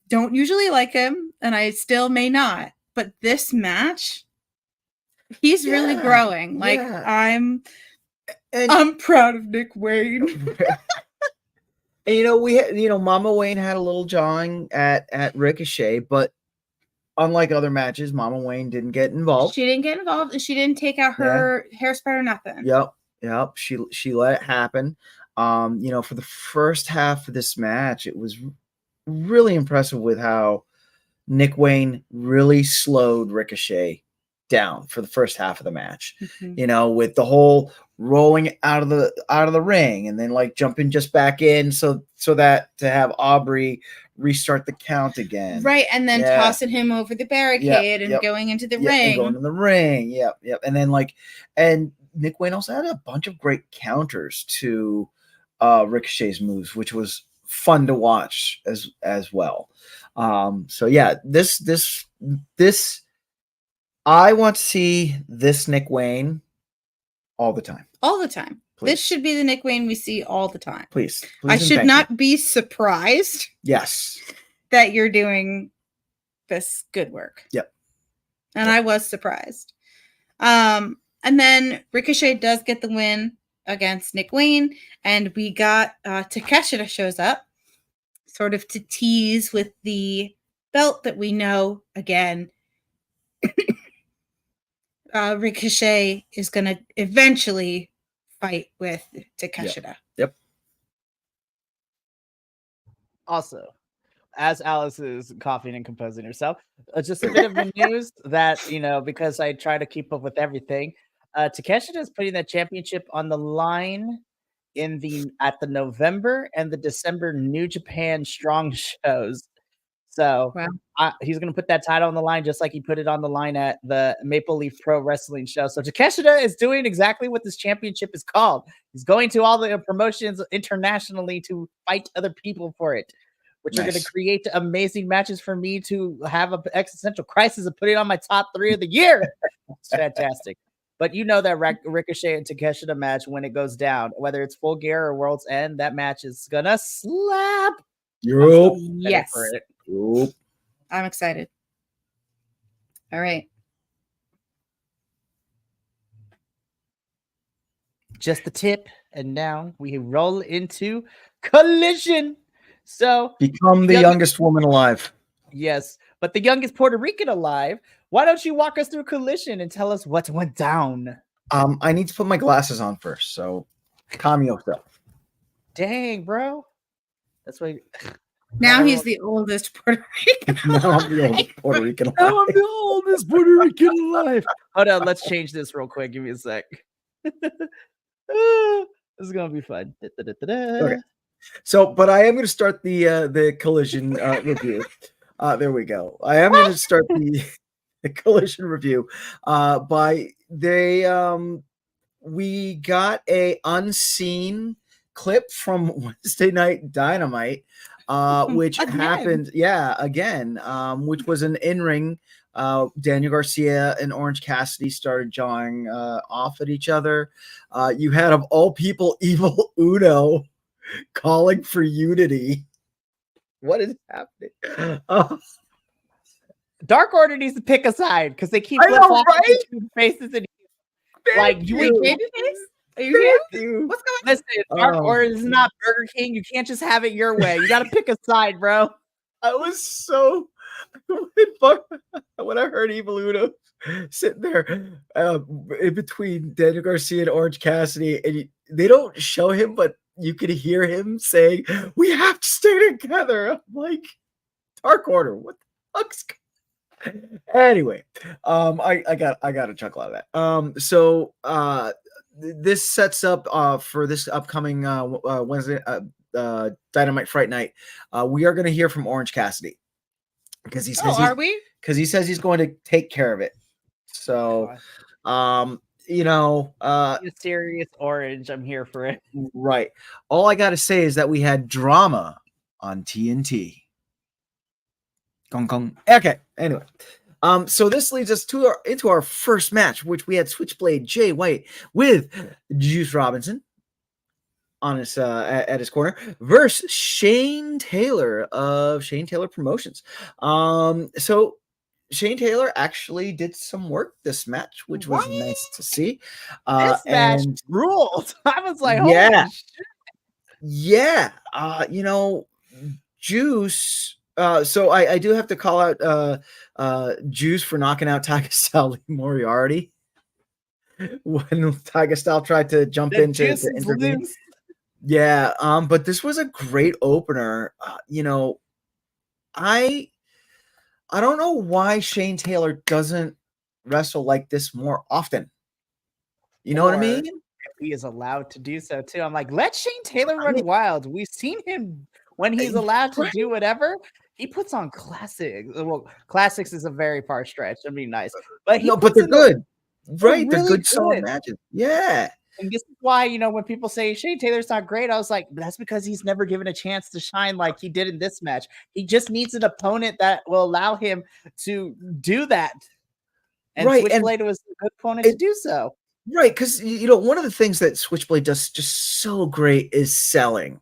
[SPEAKER 4] don't usually like him, and I still may not. But this match, he's really growing. Like, I'm proud of Nick Wayne.
[SPEAKER 3] And Mama Wayne had a little jawing at Ricochet, but unlike other matches, Mama Wayne didn't get involved.
[SPEAKER 4] She didn't get involved, and she didn't take out her hairspray or nothing.
[SPEAKER 3] Yep. She let it happen. For the first half of this match, it was really impressive with how Nick Wayne really slowed Ricochet down for the first half of the match. With the whole rolling out of the ring and then like jumping just back in so that to have Aubrey restart the count again.
[SPEAKER 4] Right, and then tossing him over the barricade and going into the ring.
[SPEAKER 3] And going in the ring. Yep. And then Nick Wayne also had a bunch of great counters to Ricochet's moves, which was fun to watch as well. This I want to see this Nick Wayne all the time.
[SPEAKER 4] All the time.
[SPEAKER 3] Please.
[SPEAKER 4] This should be the Nick Wayne we see all the time.
[SPEAKER 3] Please
[SPEAKER 4] I should not be surprised.
[SPEAKER 3] Yes.
[SPEAKER 4] That you're doing this good work.
[SPEAKER 3] Yep.
[SPEAKER 4] And I was surprised. And then Ricochet does get the win against Nick Wayne, and we got Takeshita shows up, sort of to tease with the belt that we know again. Ricochet is going to eventually fight with Takeshita.
[SPEAKER 3] Yep.
[SPEAKER 2] Also, as Alice is coughing and composing herself, just a bit of the news that, because I try to keep up with everything, Takeshita is putting that championship on the line at the November and the December New Japan Strong shows. So he's going to put that title on the line just like he put it on the line at the Maple Leaf Pro Wrestling show. So Takeshita is doing exactly what this championship is called. He's going to all the promotions internationally to fight other people for it, which are going to create amazing matches for me to have an existential crisis and put it on my top 3 of the year. It's fantastic. But that Ricochet and Takeshita match, when it goes down, whether it's Full Gear or World's End, that match is going to slap.
[SPEAKER 4] Yes.
[SPEAKER 2] For it.
[SPEAKER 4] I'm excited. All right.
[SPEAKER 2] Just the tip. And now we roll into Collision. So
[SPEAKER 3] become the youngest woman alive.
[SPEAKER 2] Yes. But the youngest Puerto Rican alive. Why don't you walk us through Collision and tell us what went down?
[SPEAKER 3] I need to put my glasses on first. So calm yourself.
[SPEAKER 2] Dang, bro. That's why.
[SPEAKER 4] Now he's the oldest Puerto Rican.
[SPEAKER 3] Now I'm the oldest Puerto Rican alive.
[SPEAKER 2] Now I'm the oldest Puerto Rican alive. Hold on, let's change this real quick. Give me a sec. This is gonna be fun.
[SPEAKER 3] Okay. So, but I am going to start the Collision review. There we go. I am going to start the Collision review we got a unseen clip from Wednesday Night Dynamite. Which happened, again, which was an in-ring Daniel Garcia and Orange Cassidy started jawing off at each other. You had, of all people, Evil Uno calling for unity. What is happening?
[SPEAKER 2] Dark Order needs to pick a side because they keep
[SPEAKER 3] I know,
[SPEAKER 2] flip-flopping
[SPEAKER 3] right?
[SPEAKER 2] between faces and
[SPEAKER 3] Thank
[SPEAKER 2] you
[SPEAKER 4] Wait,
[SPEAKER 2] ain't
[SPEAKER 4] babyface? Are you here?
[SPEAKER 3] Thank you.
[SPEAKER 4] What's going on?
[SPEAKER 2] listen. Dark Order is not Burger King. You can't just have it your way. You got to pick a side, bro.
[SPEAKER 3] I was so when I heard Evil Uno sitting there in between Daniel Garcia and Orange Cassidy, and they don't show him, but you could hear him saying, "We have to stay together." I'm like, Dark Order, what the fuck's anyway? I got a chuckle out of that. So this sets up for this upcoming Wednesday Dynamite Fright Night. We are going to hear from Orange Cassidy because he says
[SPEAKER 4] are we?
[SPEAKER 3] Because he says he's going to take care of it. So,
[SPEAKER 2] Serious Orange. I'm here for it.
[SPEAKER 3] Right. All I got to say is that we had drama on TNT. Gong gong. Okay. Anyway, so this leads us to into our first match, which we had Switchblade Jay White with Juice Robinson on his at his corner versus Shane Taylor of Shane Taylor Promotions. So Shane Taylor actually did some work this match, which was nice to see.
[SPEAKER 2] This match ruled. I was like,
[SPEAKER 3] yeah,
[SPEAKER 2] holy shit.
[SPEAKER 3] Yeah. Juice. So I do have to call out Juice for knocking out Tiger Style Moriarty when Tiger Style tried to jump in to intervene. Yeah. But this was a great opener. I don't know why Shane Taylor doesn't wrestle like this more often. You know what I mean?
[SPEAKER 2] If he is allowed to do so too. I'm like, let Shane Taylor run wild. We've seen him when he's allowed to do whatever. He puts on classics. Well, classics is a very far stretch. I mean, nice, but
[SPEAKER 3] but they're good, right? They're
[SPEAKER 2] really
[SPEAKER 3] good, solid matches. Yeah.
[SPEAKER 2] And this is why, when people say Shane Taylor's not great, I was like, that's because he's never given a chance to shine like he did in this match. He just needs an opponent that will allow him to do that. And Switchblade was a good opponent to do so.
[SPEAKER 3] Right, because one of the things that Switchblade does just so great is selling.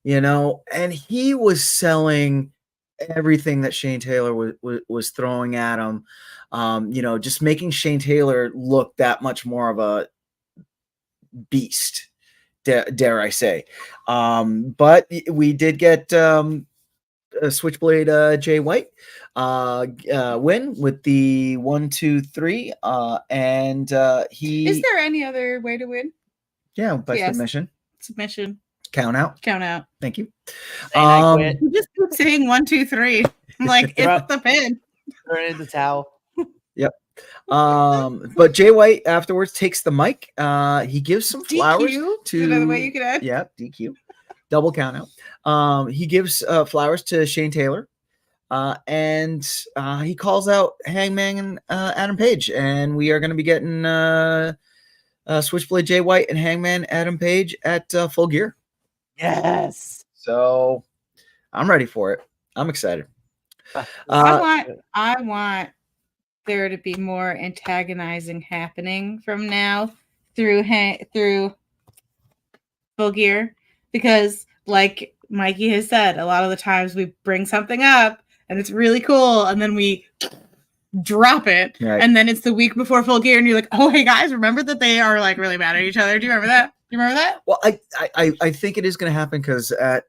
[SPEAKER 3] And he was selling everything that Shane Taylor was throwing at him. Just making Shane Taylor look that much more of a beast, dare I say. But we did get Switchblade Jay White win with the 1, 2, 3. And he
[SPEAKER 4] is there any other way to win?
[SPEAKER 3] Yeah, by submission. Count out. Thank you.
[SPEAKER 4] You just keep saying 1, 2, 3. Like it's the pin.
[SPEAKER 2] Throw it in the towel.
[SPEAKER 3] Yep. But Jay White afterwards takes the mic. He gives some flowers to
[SPEAKER 4] another way you could add.
[SPEAKER 3] Yeah, DQ. Double count out. He gives flowers to Shane Taylor. And he calls out Hangman and Adam Page. And we are going to be getting Switchblade Jay White and Hangman Adam Page at Full Gear.
[SPEAKER 2] Yes.
[SPEAKER 3] So I'm ready for it. I'm excited.
[SPEAKER 4] I want there to be more antagonizing happening from now through Full Gear, because like Mikey has said, a lot of the times we bring something up and it's really cool and then we drop it, right. And then it's the week before Full Gear and you're like, oh hey guys, remember that they are like really mad at each other? Do you remember that? Well,
[SPEAKER 3] I think it is going to happen because at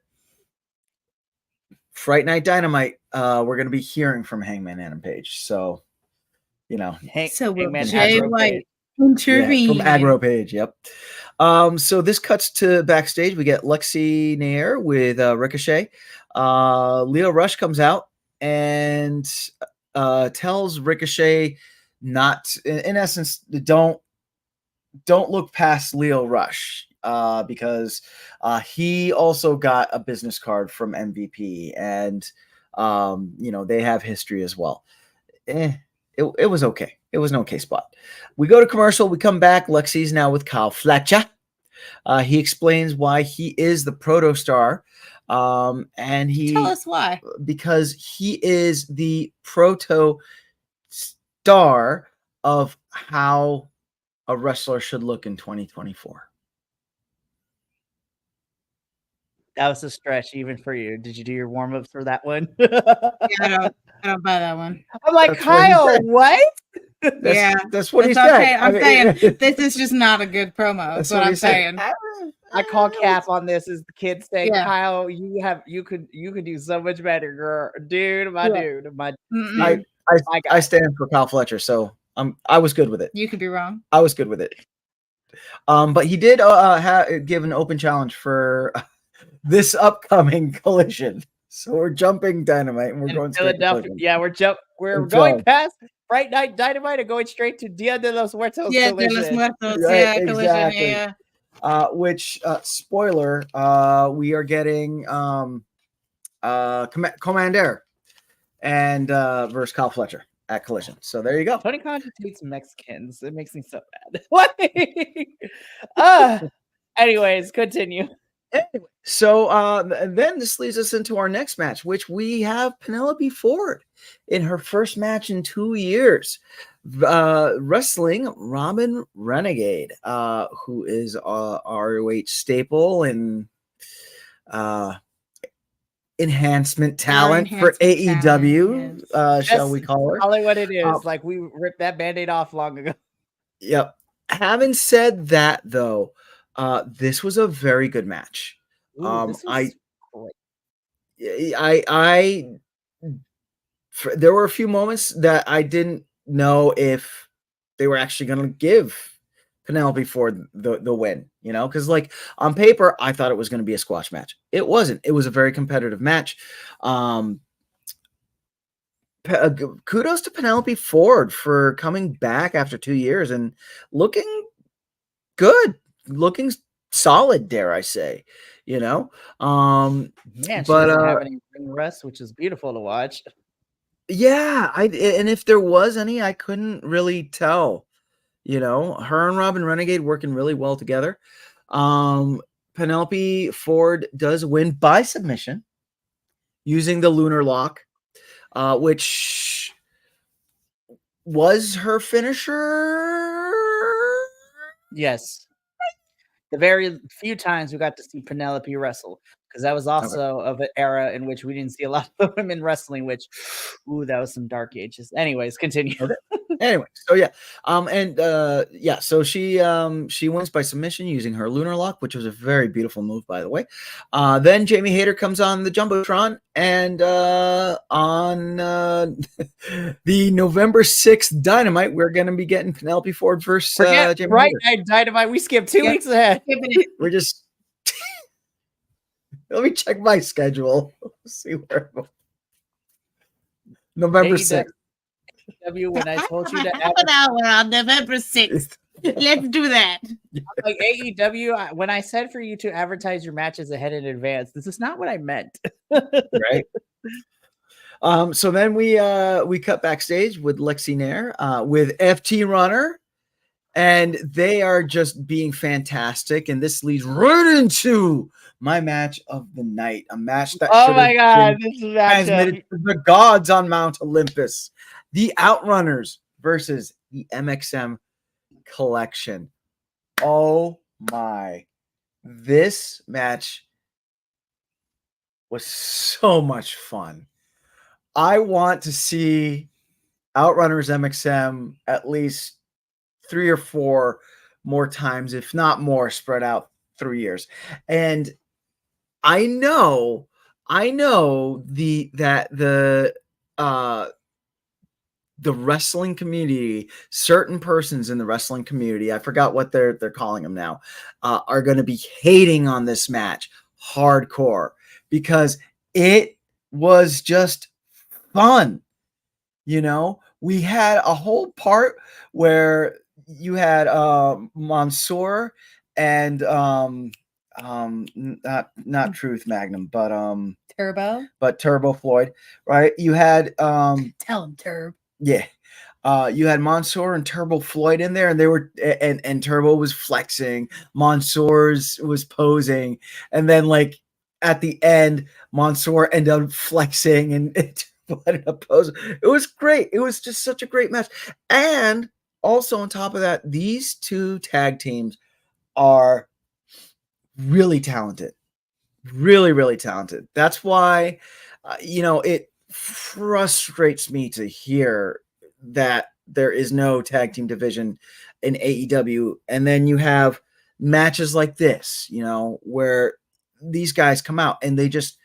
[SPEAKER 3] Fright Night Dynamite, we're going to be hearing from Hangman Adam Page. So,
[SPEAKER 2] Hangman
[SPEAKER 4] Jay White intervene
[SPEAKER 3] from Aggro Page. Yep. So this cuts to backstage. We get Lexi Nair with Ricochet. Leo Rush comes out and tells Ricochet not, in essence, don't look past Leo Rush because he also got a business card from MVP, and they have history as well. It was okay. It was an okay spot. We go to commercial. We come back. Lexi's now with Kyle Fletcher. He explains why he is the proto star. And he
[SPEAKER 4] tell us why.
[SPEAKER 3] Because he is the proto star of how a wrestler should look in 2024.
[SPEAKER 2] That was a stretch even for you. Did you do your warm-ups for that one?
[SPEAKER 4] Yeah, I don't buy that one.
[SPEAKER 2] I'm like,
[SPEAKER 3] That's what he
[SPEAKER 2] Kyle,
[SPEAKER 3] said.
[SPEAKER 2] what?
[SPEAKER 3] That's what he
[SPEAKER 4] That's
[SPEAKER 3] said.
[SPEAKER 4] okay. I'm saying this is just not a good promo. That's what I'm
[SPEAKER 3] he said.
[SPEAKER 4] saying.
[SPEAKER 2] I call cap on this as the kids say,
[SPEAKER 4] Yeah.
[SPEAKER 2] Kyle, you could do so much better, girl. Dude, my dude.
[SPEAKER 3] I stand for Kyle Fletcher, so I was good with it.
[SPEAKER 4] You could be wrong.
[SPEAKER 3] I was good with it. But he did give an open challenge for this upcoming Collision. So we're jumping Dynamite and we're going straight to
[SPEAKER 2] Philadelphia.
[SPEAKER 3] Collision.
[SPEAKER 2] Yeah, we're going past Fright Night Dynamite and going straight to Dia de los Muertos
[SPEAKER 4] Yeah,
[SPEAKER 2] Collision.
[SPEAKER 4] de los Muertos.
[SPEAKER 3] Right,
[SPEAKER 4] Yeah, Collision.
[SPEAKER 3] exactly.
[SPEAKER 4] Yeah.
[SPEAKER 3] Which spoiler, we are getting Commander and versus Kyle Fletcher at Collision. So there you go.
[SPEAKER 2] Tony Khan hates Mexicans. It makes me so bad. What? Anyways, continue.
[SPEAKER 3] Anyway, so then this leads us into our next match, which we have Penelope Ford in her first match in 2 years, wrestling Robin Renegade, who is a ROH staple and enhancement talent for AEW, shall we call her?
[SPEAKER 2] Probably what it is. Like we ripped that Band-Aid off long ago.
[SPEAKER 3] Yep. Having said that, though, this was a very good match.
[SPEAKER 2] Ooh,
[SPEAKER 3] There were a few moments that I didn't know if they were actually going to give Penelope Ford the win, because like on paper, I thought it was going to be a squash match. It wasn't. It was a very competitive match. Kudos to Penelope Ford for coming back after 2 years and looking good, looking solid, dare I say,
[SPEAKER 2] Man, she doesn't have any ring rust, which is beautiful to watch.
[SPEAKER 3] Yeah, and if there was any, I couldn't really tell. Her and Robin Renegade working really well together. Penelope Ford does win by submission using the lunar lock, which was her finisher.
[SPEAKER 2] Yes. The very few times we got to see Penelope wrestle, because that was also of an era in which we didn't see a lot of women wrestling, which, that was some dark ages. Anyways, continue.
[SPEAKER 3] Okay. Anyway, so so she wins by submission using her lunar lock, which was a very beautiful move, by the way. Then Jamie Hayter comes on the Jumbotron, and on the November 6th Dynamite, we're going to be getting Penelope Ford versus Jamie
[SPEAKER 2] Right
[SPEAKER 3] Hayter.
[SPEAKER 2] Night Dynamite. We skipped 2 weeks ahead.
[SPEAKER 3] We're just let me check my schedule. See where November 6th.
[SPEAKER 2] When I told you to
[SPEAKER 4] we're on November 6th. Let's do that.
[SPEAKER 2] Like AEW, when I said for you to advertise your matches ahead in advance, this is not what I meant.
[SPEAKER 3] Right. So then we cut backstage with Lexi Nair, with FT Runner, and they are just being fantastic. And this leads right into my match of the night, a match that
[SPEAKER 2] this is transmitted
[SPEAKER 3] to the gods on Mount Olympus, the Outrunners versus the MXM Collection. Oh my! This match was so much fun. I want to see Outrunners MXM at least 3 or 4 more times, if not more, spread out 3 years. And I know the wrestling community, certain persons in the wrestling community, I forgot what they're calling them now, are going to be hating on this match hardcore because it was just fun. We had a whole part where you had Mansoor and not Truth Magnum, but Turbo Floyd, right? You had
[SPEAKER 4] tell him Turb.
[SPEAKER 3] Yeah. You had Mansoor and Turbo Floyd in there, and they were and Turbo was flexing, Mansoor's was posing, and then like at the end, Mansoor ended up flexing, and But it was great. It was just such a great match. And also on top of that, these two tag teams are really talented. Really, really talented. That's why, it frustrates me to hear that there is no tag team division in AEW. And then you have matches like this, where these guys come out and they just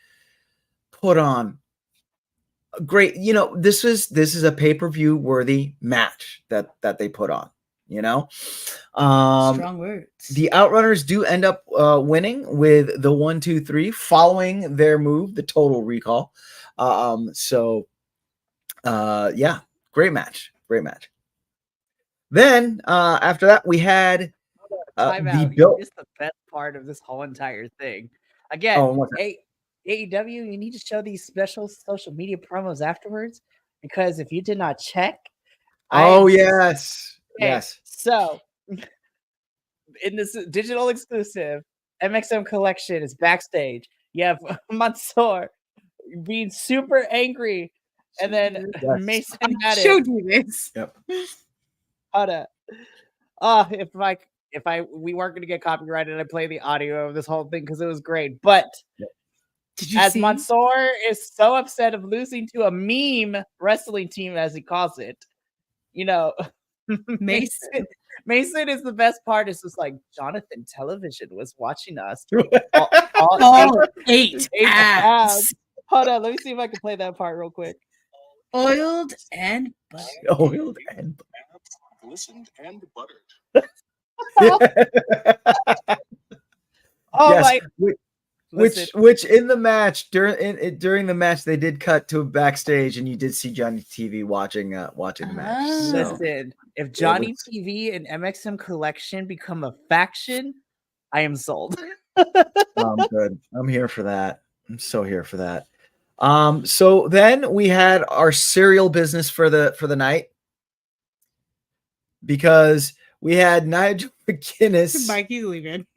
[SPEAKER 3] put on a great, this is a pay-per-view worthy match that they put on,
[SPEAKER 4] Strong words.
[SPEAKER 3] The Outrunners do end up winning with the 1, 2, 3 following their move, the Total Recall. Yeah, great match. Then after that, we had
[SPEAKER 2] You missed the best part of this whole entire thing. Again, AEW, you need to show these special social media promos afterwards, because if you did not check,
[SPEAKER 3] yes.
[SPEAKER 2] So in this digital exclusive, MXM Collection is backstage. You have Mansoor being super angry, and then Mason
[SPEAKER 4] I showed you this.
[SPEAKER 3] Yep.
[SPEAKER 2] Hold up. If we weren't going to get copyrighted, I'd play the audio of this whole thing because it was great. But as Mansoor is so upset of losing to a meme wrestling team, as he calls it, Mason is the best part. It's just like Jonathan Television was watching us.
[SPEAKER 4] all eight abs.
[SPEAKER 2] Hold on, let me see if I can play that part real quick.
[SPEAKER 4] Oiled and buttered.
[SPEAKER 5] Glistened and buttered.
[SPEAKER 2] My.
[SPEAKER 3] Which in the match during the match they did cut to backstage and you did see Johnny TV watching the match.
[SPEAKER 2] Listen, if Johnny TV and MXM Collection become a faction, I am sold.
[SPEAKER 3] I'm good. I'm here for that. I'm so here for that. So then we had our serial business for the night, because we had Nigel McGuinness.
[SPEAKER 4] Mikey's leaving.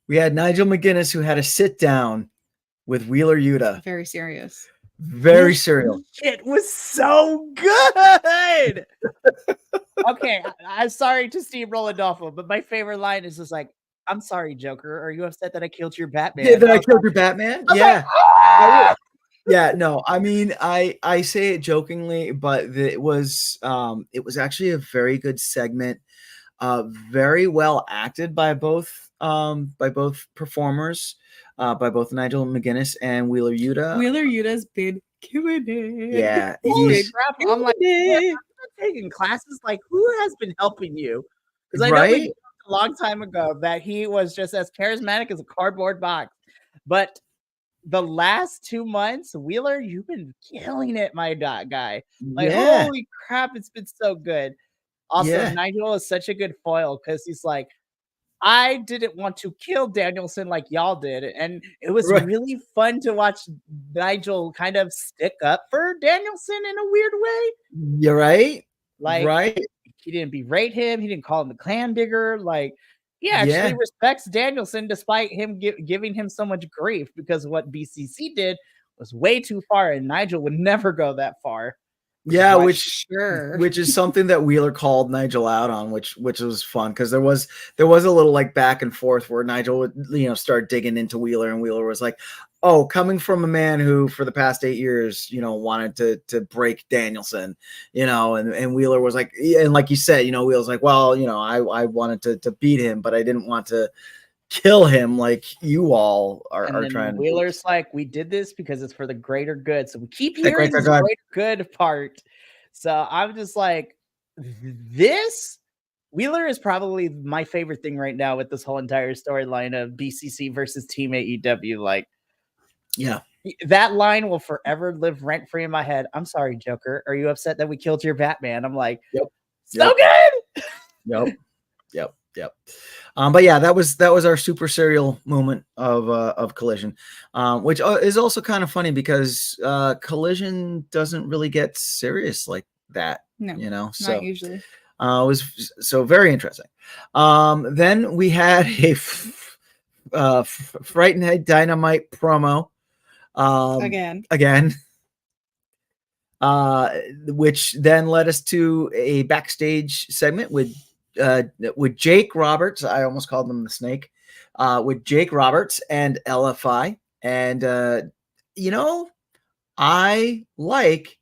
[SPEAKER 3] We had Nigel McGuinness, who had a sit down with Wheeler Yuta.
[SPEAKER 4] Very serious.
[SPEAKER 3] Very serial.
[SPEAKER 2] It was so good. Okay, I'm sorry to steamroll Adolfo, but my favorite line is just like, "I'm sorry, Joker. Are you upset that I killed your Batman?"
[SPEAKER 3] Yeah, that I killed your Batman? Yeah.
[SPEAKER 2] Like,
[SPEAKER 3] Yeah, no, I mean, I say it jokingly, but it was actually a very good segment, very well acted by both performers, by both Nigel McGuinness and Wheeler Yuta.
[SPEAKER 4] Wheeler Yuta's been killing it.
[SPEAKER 3] Yeah,
[SPEAKER 2] holy crap! I'm like, I'm taking classes. Like, who has been helping you? Because I know we talked a long time ago that he was just as charismatic as a cardboard box, but the last 2 months, Wheeler, you've been killing it, my guy. Like, holy crap, it's been so good. Also, Nigel is such a good foil because he's like, I didn't want to kill Danielson like y'all did. And it was really fun to watch Nigel kind of stick up for Danielson in a weird way.
[SPEAKER 3] You're right.
[SPEAKER 2] Like, he didn't berate him. He didn't call him the clan digger. Like, he actually respects Danielson despite him giving him so much grief, because what BCC did was way too far, and Nigel would never go that far.
[SPEAKER 3] Yeah, which is something that Wheeler called Nigel out on, which was fun, because there was a little like back and forth where Nigel would start digging into Wheeler, and Wheeler was like, "Oh, coming from a man who for the past 8 years wanted to break Danielson, and Wheeler was like, and like you said, Wheeler's like, well, I wanted to beat him, but I didn't want to kill him like you all are trying."
[SPEAKER 2] Wheeler's like, we did this because it's for the greater good. So we keep hearing this greater good part. So I'm just like, this Wheeler is probably my favorite thing right now with this whole entire storyline of BCC versus Team AEW. Like,
[SPEAKER 3] yeah,
[SPEAKER 2] that line will forever live rent free in my head. I'm sorry, Joker. Are you upset that we killed your Batman? I'm like, so good.
[SPEAKER 3] Yep. But yeah, that was our super serial moment of Collision, which is also kind of funny because Collision doesn't really get serious like that.
[SPEAKER 4] No,
[SPEAKER 3] so
[SPEAKER 4] not usually.
[SPEAKER 3] It was so very interesting. Then we had a Fright Night Dynamite promo. Again. which then led us to a backstage segment with Jake Roberts. I almost called him the Snake. With Jake Roberts and LFI. And, I like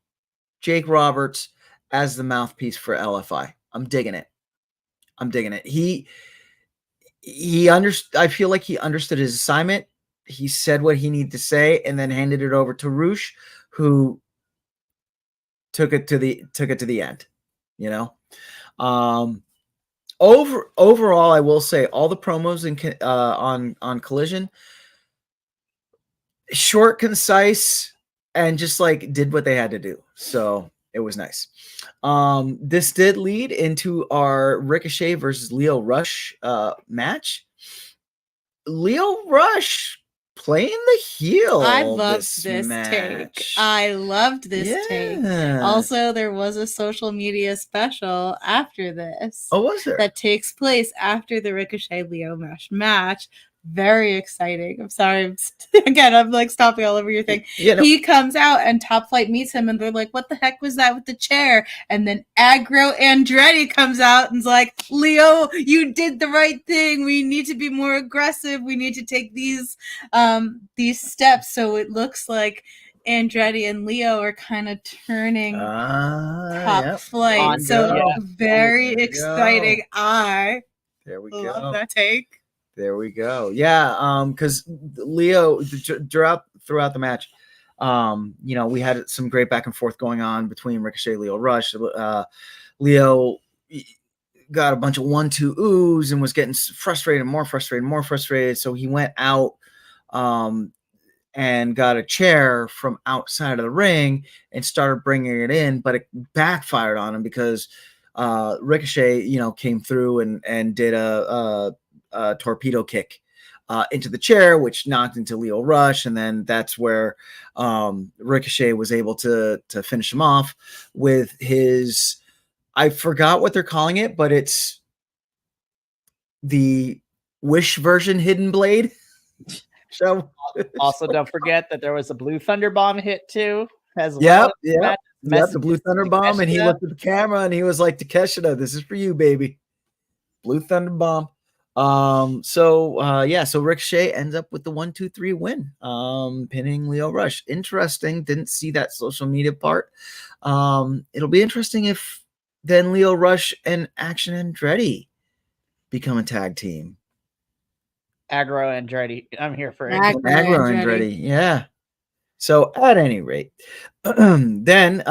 [SPEAKER 3] Jake Roberts as the mouthpiece for LFI. I'm digging it. I feel like he understood his assignment. He said what he needed to say and then handed it over to Roosh, who took it to the end, overall, I will say all the promos on Collision, short, concise, and just like did what they had to do. So it was nice. This did lead into our Ricochet versus Lio Rush match. Lio Rush playing the heel.
[SPEAKER 4] I loved this
[SPEAKER 3] match.
[SPEAKER 4] take. I loved this take. Also, there was a social media special after this.
[SPEAKER 3] Oh, was there?
[SPEAKER 4] That takes place after the Ricochet Lio match. Very exciting. I'm sorry. Again, I'm like stopping all over your thing. He comes out and Top Flight meets him and they're like, what the heck was that with the chair? And then Aggro Andretti comes out and's like, Lio, you did the right thing. We need to be more aggressive. We need to take these steps. So it looks like Andretti and Lio are kind of turning Top Flight. So very exciting.
[SPEAKER 3] There we
[SPEAKER 4] love
[SPEAKER 3] go.
[SPEAKER 4] that take.
[SPEAKER 3] There we go. Yeah, because Lio throughout the match, we had some great back and forth going on between Ricochet, Lio Rush. Lio got a bunch of 1-2 oohs and was getting more frustrated. So he went out and got a chair from outside of the ring and started bringing it in, but it backfired on him because Ricochet, came through and did a torpedo kick into the chair, which knocked into Lio Rush, and then that's where Ricochet was able to finish him off with his, I forgot what they're calling it, but it's the Wish version Hidden Blade.
[SPEAKER 2] Also, don't forget that there was a Blue Thunder Bomb hit too.
[SPEAKER 3] The Blue Thunder Bomb, and he looked at the camera and he was like, Takeshita, this is for you, baby. Blue Thunder Bomb. So Ricochet ends up with the 1-2-3 win, pinning Lio Rush. Interesting. Didn't see that social media part. It'll be interesting if then Lio Rush and Action Andretti become a tag team.
[SPEAKER 2] Aggro Andretti. I'm here for
[SPEAKER 3] Aggro Andretti. Yeah. So at any rate, then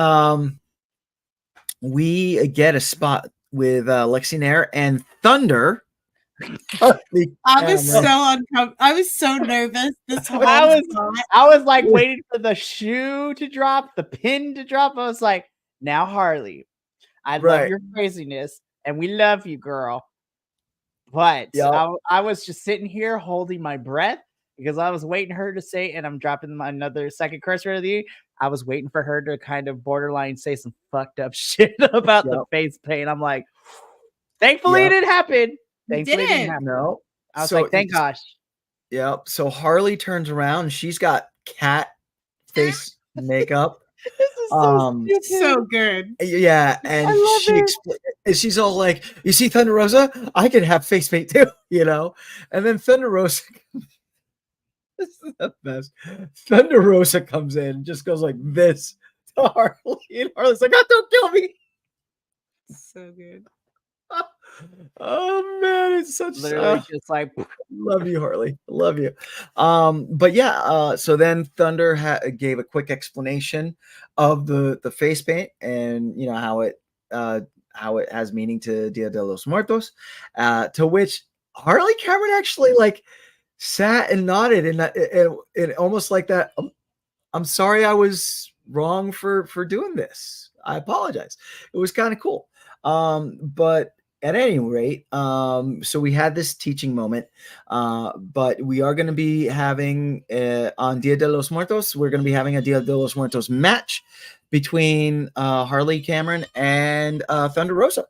[SPEAKER 3] we get a spot with Lexi Nair and Thunder.
[SPEAKER 4] I was so uncomfortable. I was so nervous. This whole
[SPEAKER 2] I was like waiting for the shoe to drop, the pin to drop. I was like, now Harley, I love your craziness, and we love you, girl. But I was just sitting here holding my breath because I was waiting her to say, and I'm dropping another second curse word of the year. I was waiting for her to kind of borderline say some fucked up shit about the face paint. I'm like, thankfully it didn't happen. Thankfully it didn't happen.
[SPEAKER 3] No.
[SPEAKER 2] I was like, thank gosh.
[SPEAKER 3] Yep. So Harley turns around and she's got cat face makeup.
[SPEAKER 4] This is so good.
[SPEAKER 3] Yeah, and she's all like, "You see, Thunder Rosa, I can have face paint too," And then Thunder Rosa, this is the best. Thunder Rosa comes in, and just goes like this to Harley, and Harley's like, "Oh, don't kill me!"
[SPEAKER 4] So good.
[SPEAKER 3] Oh man, it's such
[SPEAKER 2] literally just like
[SPEAKER 3] love you, Harley, love you. But yeah, so then Thunder gave a quick explanation of the face paint and how it has meaning to Dia de los Muertos, to which Harley Cameron actually like sat and nodded and almost like that. I'm sorry, I was wrong for doing this. I apologize. It was kind of cool. But at any rate, so we had this teaching moment, but we are going to be having on Dia de los Muertos, we're going to be having a Dia de los Muertos match between Harley Cameron and Thunder Rosa.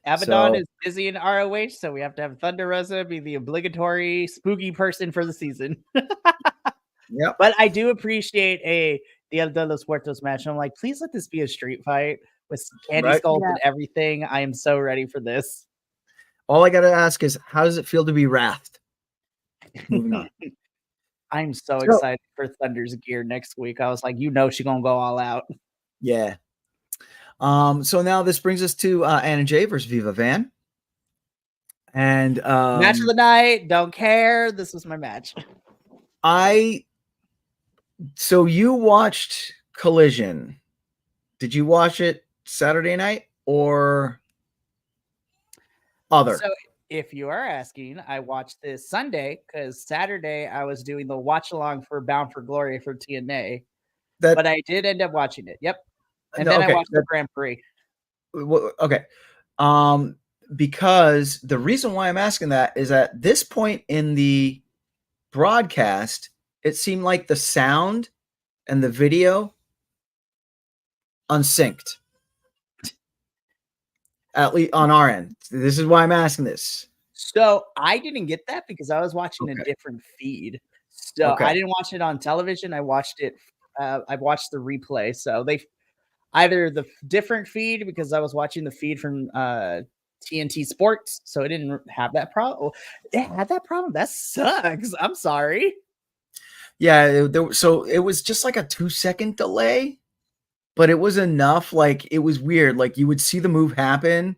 [SPEAKER 2] Abaddon is busy in ROH, so we have to have Thunder Rosa be the obligatory spooky person for the season.
[SPEAKER 3] Yeah,
[SPEAKER 2] but I do appreciate a the El de los Muertos match. And I'm like, please let this be a street fight with candy
[SPEAKER 3] Right.
[SPEAKER 2] skulls
[SPEAKER 4] Yeah.
[SPEAKER 2] and everything. I am so ready for this.
[SPEAKER 3] All I gotta ask is, how does it feel to be wrathed? Moving on.
[SPEAKER 2] I'm so
[SPEAKER 3] So-
[SPEAKER 2] excited for Thunder's gear next week. I was like, she's gonna go all out.
[SPEAKER 3] Yeah. So now this brings us to Anna Jay versus Viva Van. And
[SPEAKER 2] Match of the night. Don't care. This was my match.
[SPEAKER 3] So you watched Collision. Did you watch it Saturday night or other?
[SPEAKER 2] So if you are asking, I watched this Sunday because Saturday I was doing the watch along for Bound for Glory for TNA, but I did end up watching it. Yep. And then I watched the Grand Prix.
[SPEAKER 3] Okay. Because the reason why I'm asking that is at this point in the broadcast, it seemed like the sound and the video unsynced. At least on our end. This is why I'm asking this.
[SPEAKER 2] So I didn't get that because I was watching a
[SPEAKER 3] Okay.
[SPEAKER 2] different feed. So
[SPEAKER 3] Okay.
[SPEAKER 2] I didn't watch it on television. I watched it. I watched the replay. So they either the different feed because I was watching the feed from TNT Sports, so it didn't have that problem. It had that problem. That sucks. I'm sorry.
[SPEAKER 3] Yeah, so it was just like a 2-second delay, but it was enough. Like, it was weird. Like, you would see the move happen,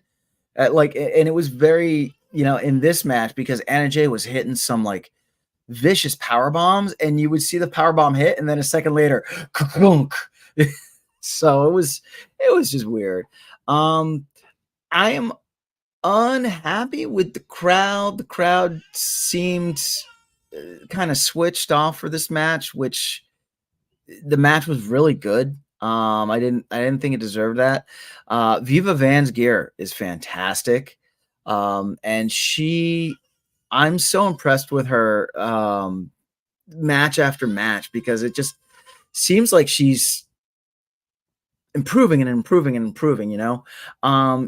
[SPEAKER 3] and it was very, in this match, because Anna Jay was hitting some like vicious power bombs, and you would see the power bomb hit, and then a second later, so it was just weird. I am unhappy with the crowd. The crowd seemed kind of switched off for this match, which the match was really good. I didn't think it deserved that. Viva Van's gear is fantastic. And I'm so impressed with her match after match, because it just seems like she's improving and improving and improving,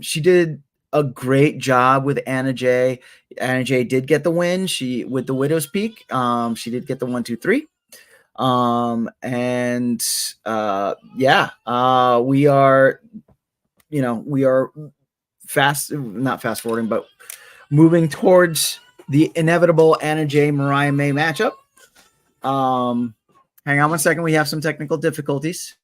[SPEAKER 3] she did a great job with Anna Jay. Anna Jay did get the win. With the Widow's Peak, she did get the 1, 2, 3. We are not fast forwarding, but moving towards the inevitable Anna Jay Mariah May matchup. Hang on one second. We have some technical difficulties.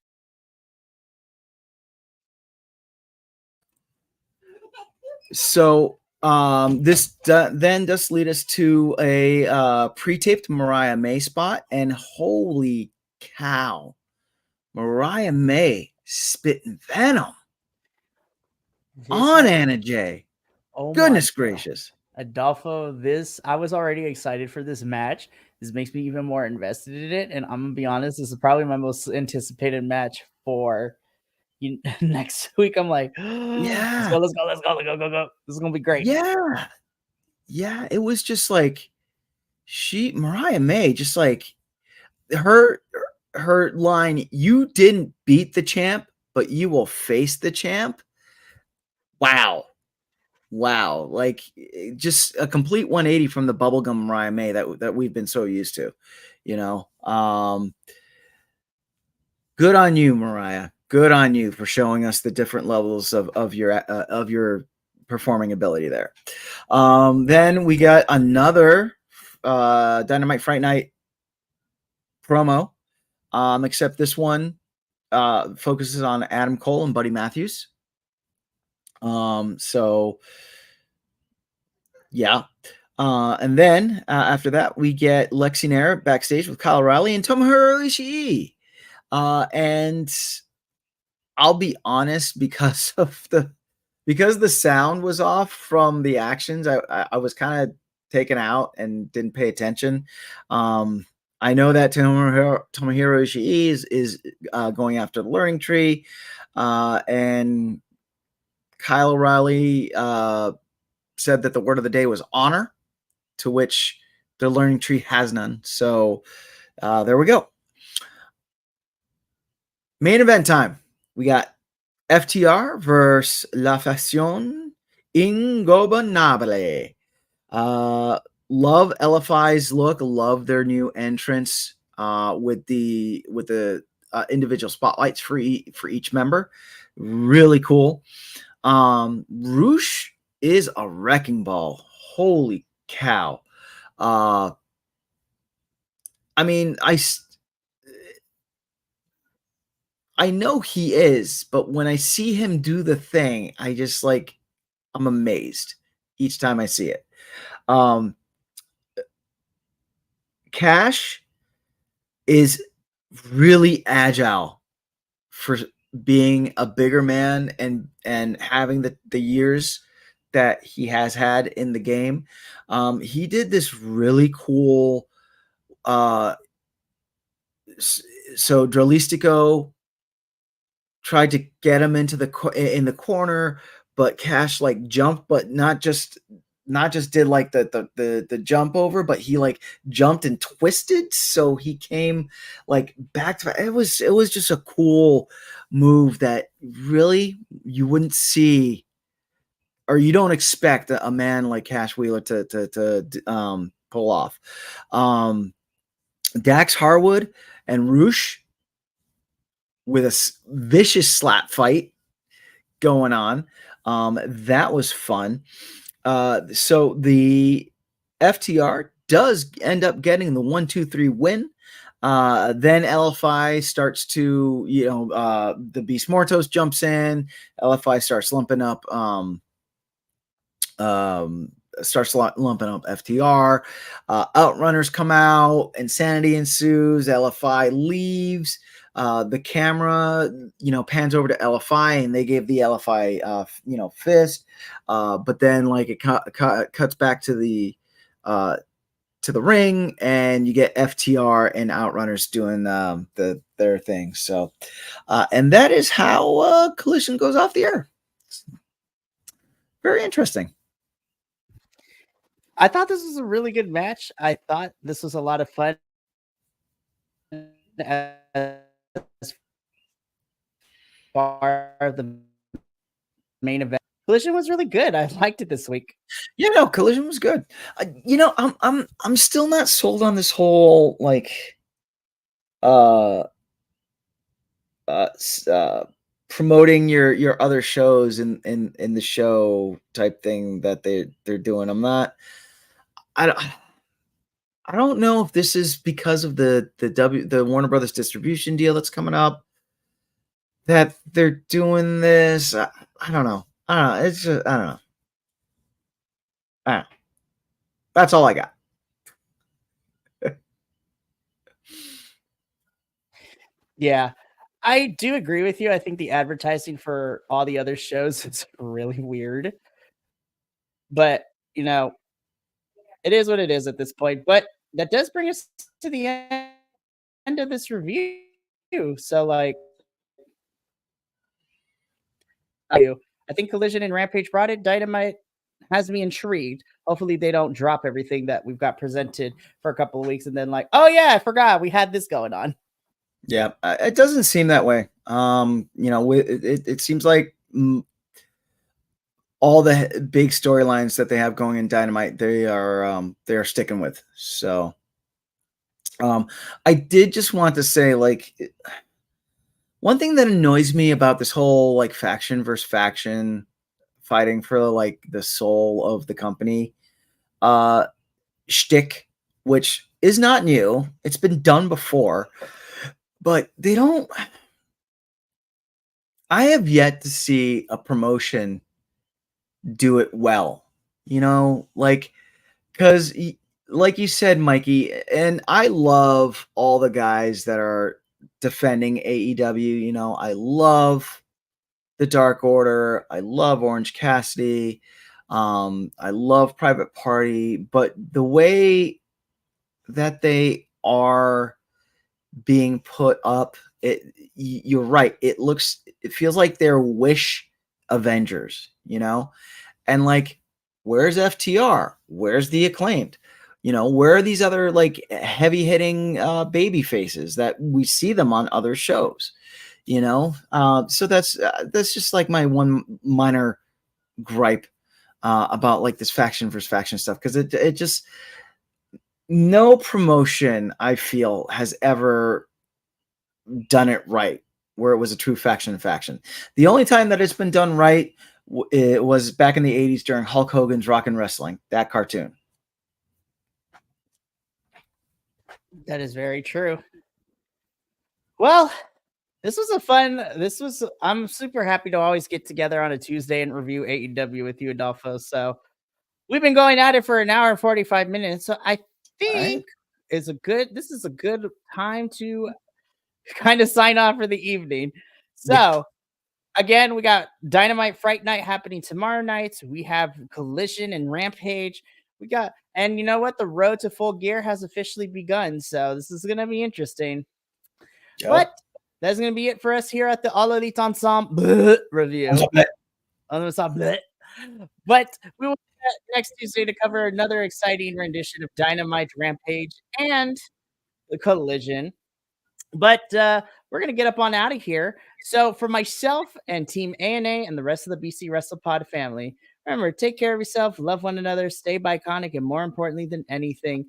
[SPEAKER 3] So this then does lead us to a pre-taped Mariah May spot, and holy cow, Mariah May spitting venom on Anna Jay.
[SPEAKER 2] Oh,
[SPEAKER 3] Goodness gracious.
[SPEAKER 2] Adolfo, I was already excited for this match. This makes me even more invested in it, and I'm gonna be honest, this is probably my most anticipated match for next week. I'm like,
[SPEAKER 3] yeah,
[SPEAKER 2] let's go. This is gonna be great.
[SPEAKER 3] Yeah, it was just like Mariah May, just like her line, "You didn't beat the champ, but you will face the champ." Wow, like just a complete 180 from the bubblegum Mariah May that we've been so used to, Good on you, Mariah. Good on you for showing us the different levels of your performing ability there. Then we got another Dynamite Fright Night promo, except this one focuses on Adam Cole and Buddy Matthews. So yeah. And then after that, we get Lexi Nair backstage with Kyle O'Reilly and Tomohiro Ishii. And I'll be honest, because the sound was off from the actions, I was kind of taken out and didn't pay attention. I know that Tomohiro Ishii is going after the learning tree, and Kyle O'Reilly said that the word of the day was honor, to which the learning tree has none. So there we go. Main event time. We got FTR versus La Facción Ingobernable. Love LFI's look. Love their new entrance with the individual spotlights for each member. Really cool. Roosh is a wrecking ball. Holy cow. I mean, I know he is, but when I see him do the thing, I just like, I'm amazed each time I see it. Cash is really agile for being a bigger man and having the years that he has had in the game. He did this really cool. So Dralistico tried to get him into in the corner, but Cash like jumped, but not just did like the jump over, but he like jumped and twisted, so he came like back to it was just a cool move that really you wouldn't see, or you don't expect a man like Cash Wheeler to pull off. Dax Harwood and Roosh with a vicious slap fight going on. That was fun. So the FTR does end up getting the 1-2-3 win. Then LFI starts to, the Beast Mortos jumps in. LFI starts lumping up FTR. Outrunners come out. Insanity ensues. LFI leaves. The camera, pans over to LFI, and they gave the LFI, fist. But then, like, it cuts back to the ring, and you get FTR and Outrunners doing their thing. So, and that is how Collision goes off the air. Very interesting.
[SPEAKER 2] I thought this was a really good match. I thought this was a lot of fun. As far as the main event, Collision was really good. I liked it this week.
[SPEAKER 3] Yeah, no, Collision was good. I'm still not sold on this whole like promoting your other shows in the show type thing that they're doing. I don't know if this is because of the Warner Brothers distribution deal that's coming up that they're doing this. I don't know. It's just, I don't know. That's all I got.
[SPEAKER 2] Yeah, I do agree with you. I think the advertising for all the other shows is really weird. But, it is what it is at this point. But that does bring us to the end of this review. So, like, I think Collision and Rampage brought it. Dynamite has me intrigued. Hopefully they don't drop everything that we've got presented for a couple of weeks and then like, oh yeah, I forgot we had this going on.
[SPEAKER 3] Yeah, it doesn't seem that way. It seems like all the big storylines that they have going in Dynamite, they are sticking with. So, I did just want to say, like, one thing that annoys me about this whole like faction versus faction fighting for like the soul of the company shtick, which is not new. It's been done before, but they don't. I have yet to see a promotion do it well, like, because like you said, Mikey, and I love all the guys that are defending AEW. I love the Dark Order. I love Orange Cassidy. I love Private Party, but the way that they are being put up, you're right. It feels like they're Wish Avengers, and like, where's FTR? Where's the Acclaimed? Where are these other like heavy hitting baby faces that we see them on other shows? So that's just like my one minor gripe about like this faction versus faction stuff, because it just, no promotion I feel has ever done it right, where it was a true faction. The only time that it's been done right it was back in the 80s during Hulk Hogan's Rockin' Wrestling, that cartoon.
[SPEAKER 2] That is very true. Well, I'm super happy to always get together on a Tuesday and review AEW with you, Adolfo. So we've been going at it for an hour and 45 minutes. So I think this is a good time to kind of sign off for the evening. So again, we got Dynamite Fright Night happening tomorrow night. We have Collision and Rampage. And you know what? The road to Full Gear has officially begun. So this is going to be interesting. Yep. But that's going to be it for us here at the All Elite Ensemble review. But we will be back next Tuesday to cover another exciting rendition of Dynamite, Rampage, and the Collision. But we're going to get up on out of here. So for myself and Team ANA and the rest of the BC WrestlePod family, remember, take care of yourself, love one another, stay biconic, and more importantly than anything,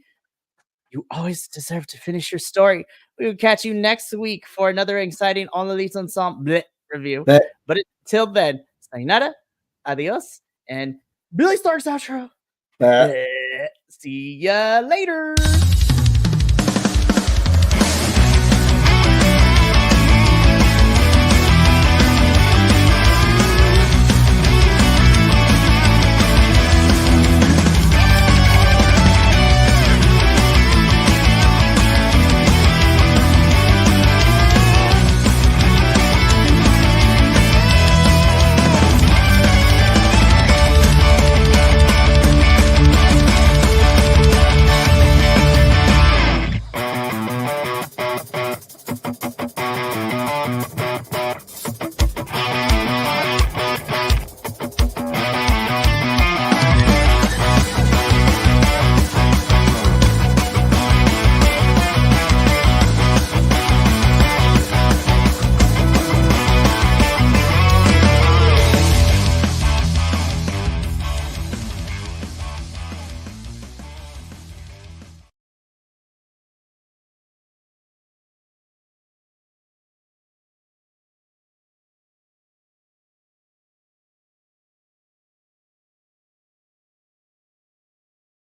[SPEAKER 2] you always deserve to finish your story. We will catch you next week for another exciting All Elite Ensemble review. But until then, sayonara, adios, and Billy Stark's outro. See ya later.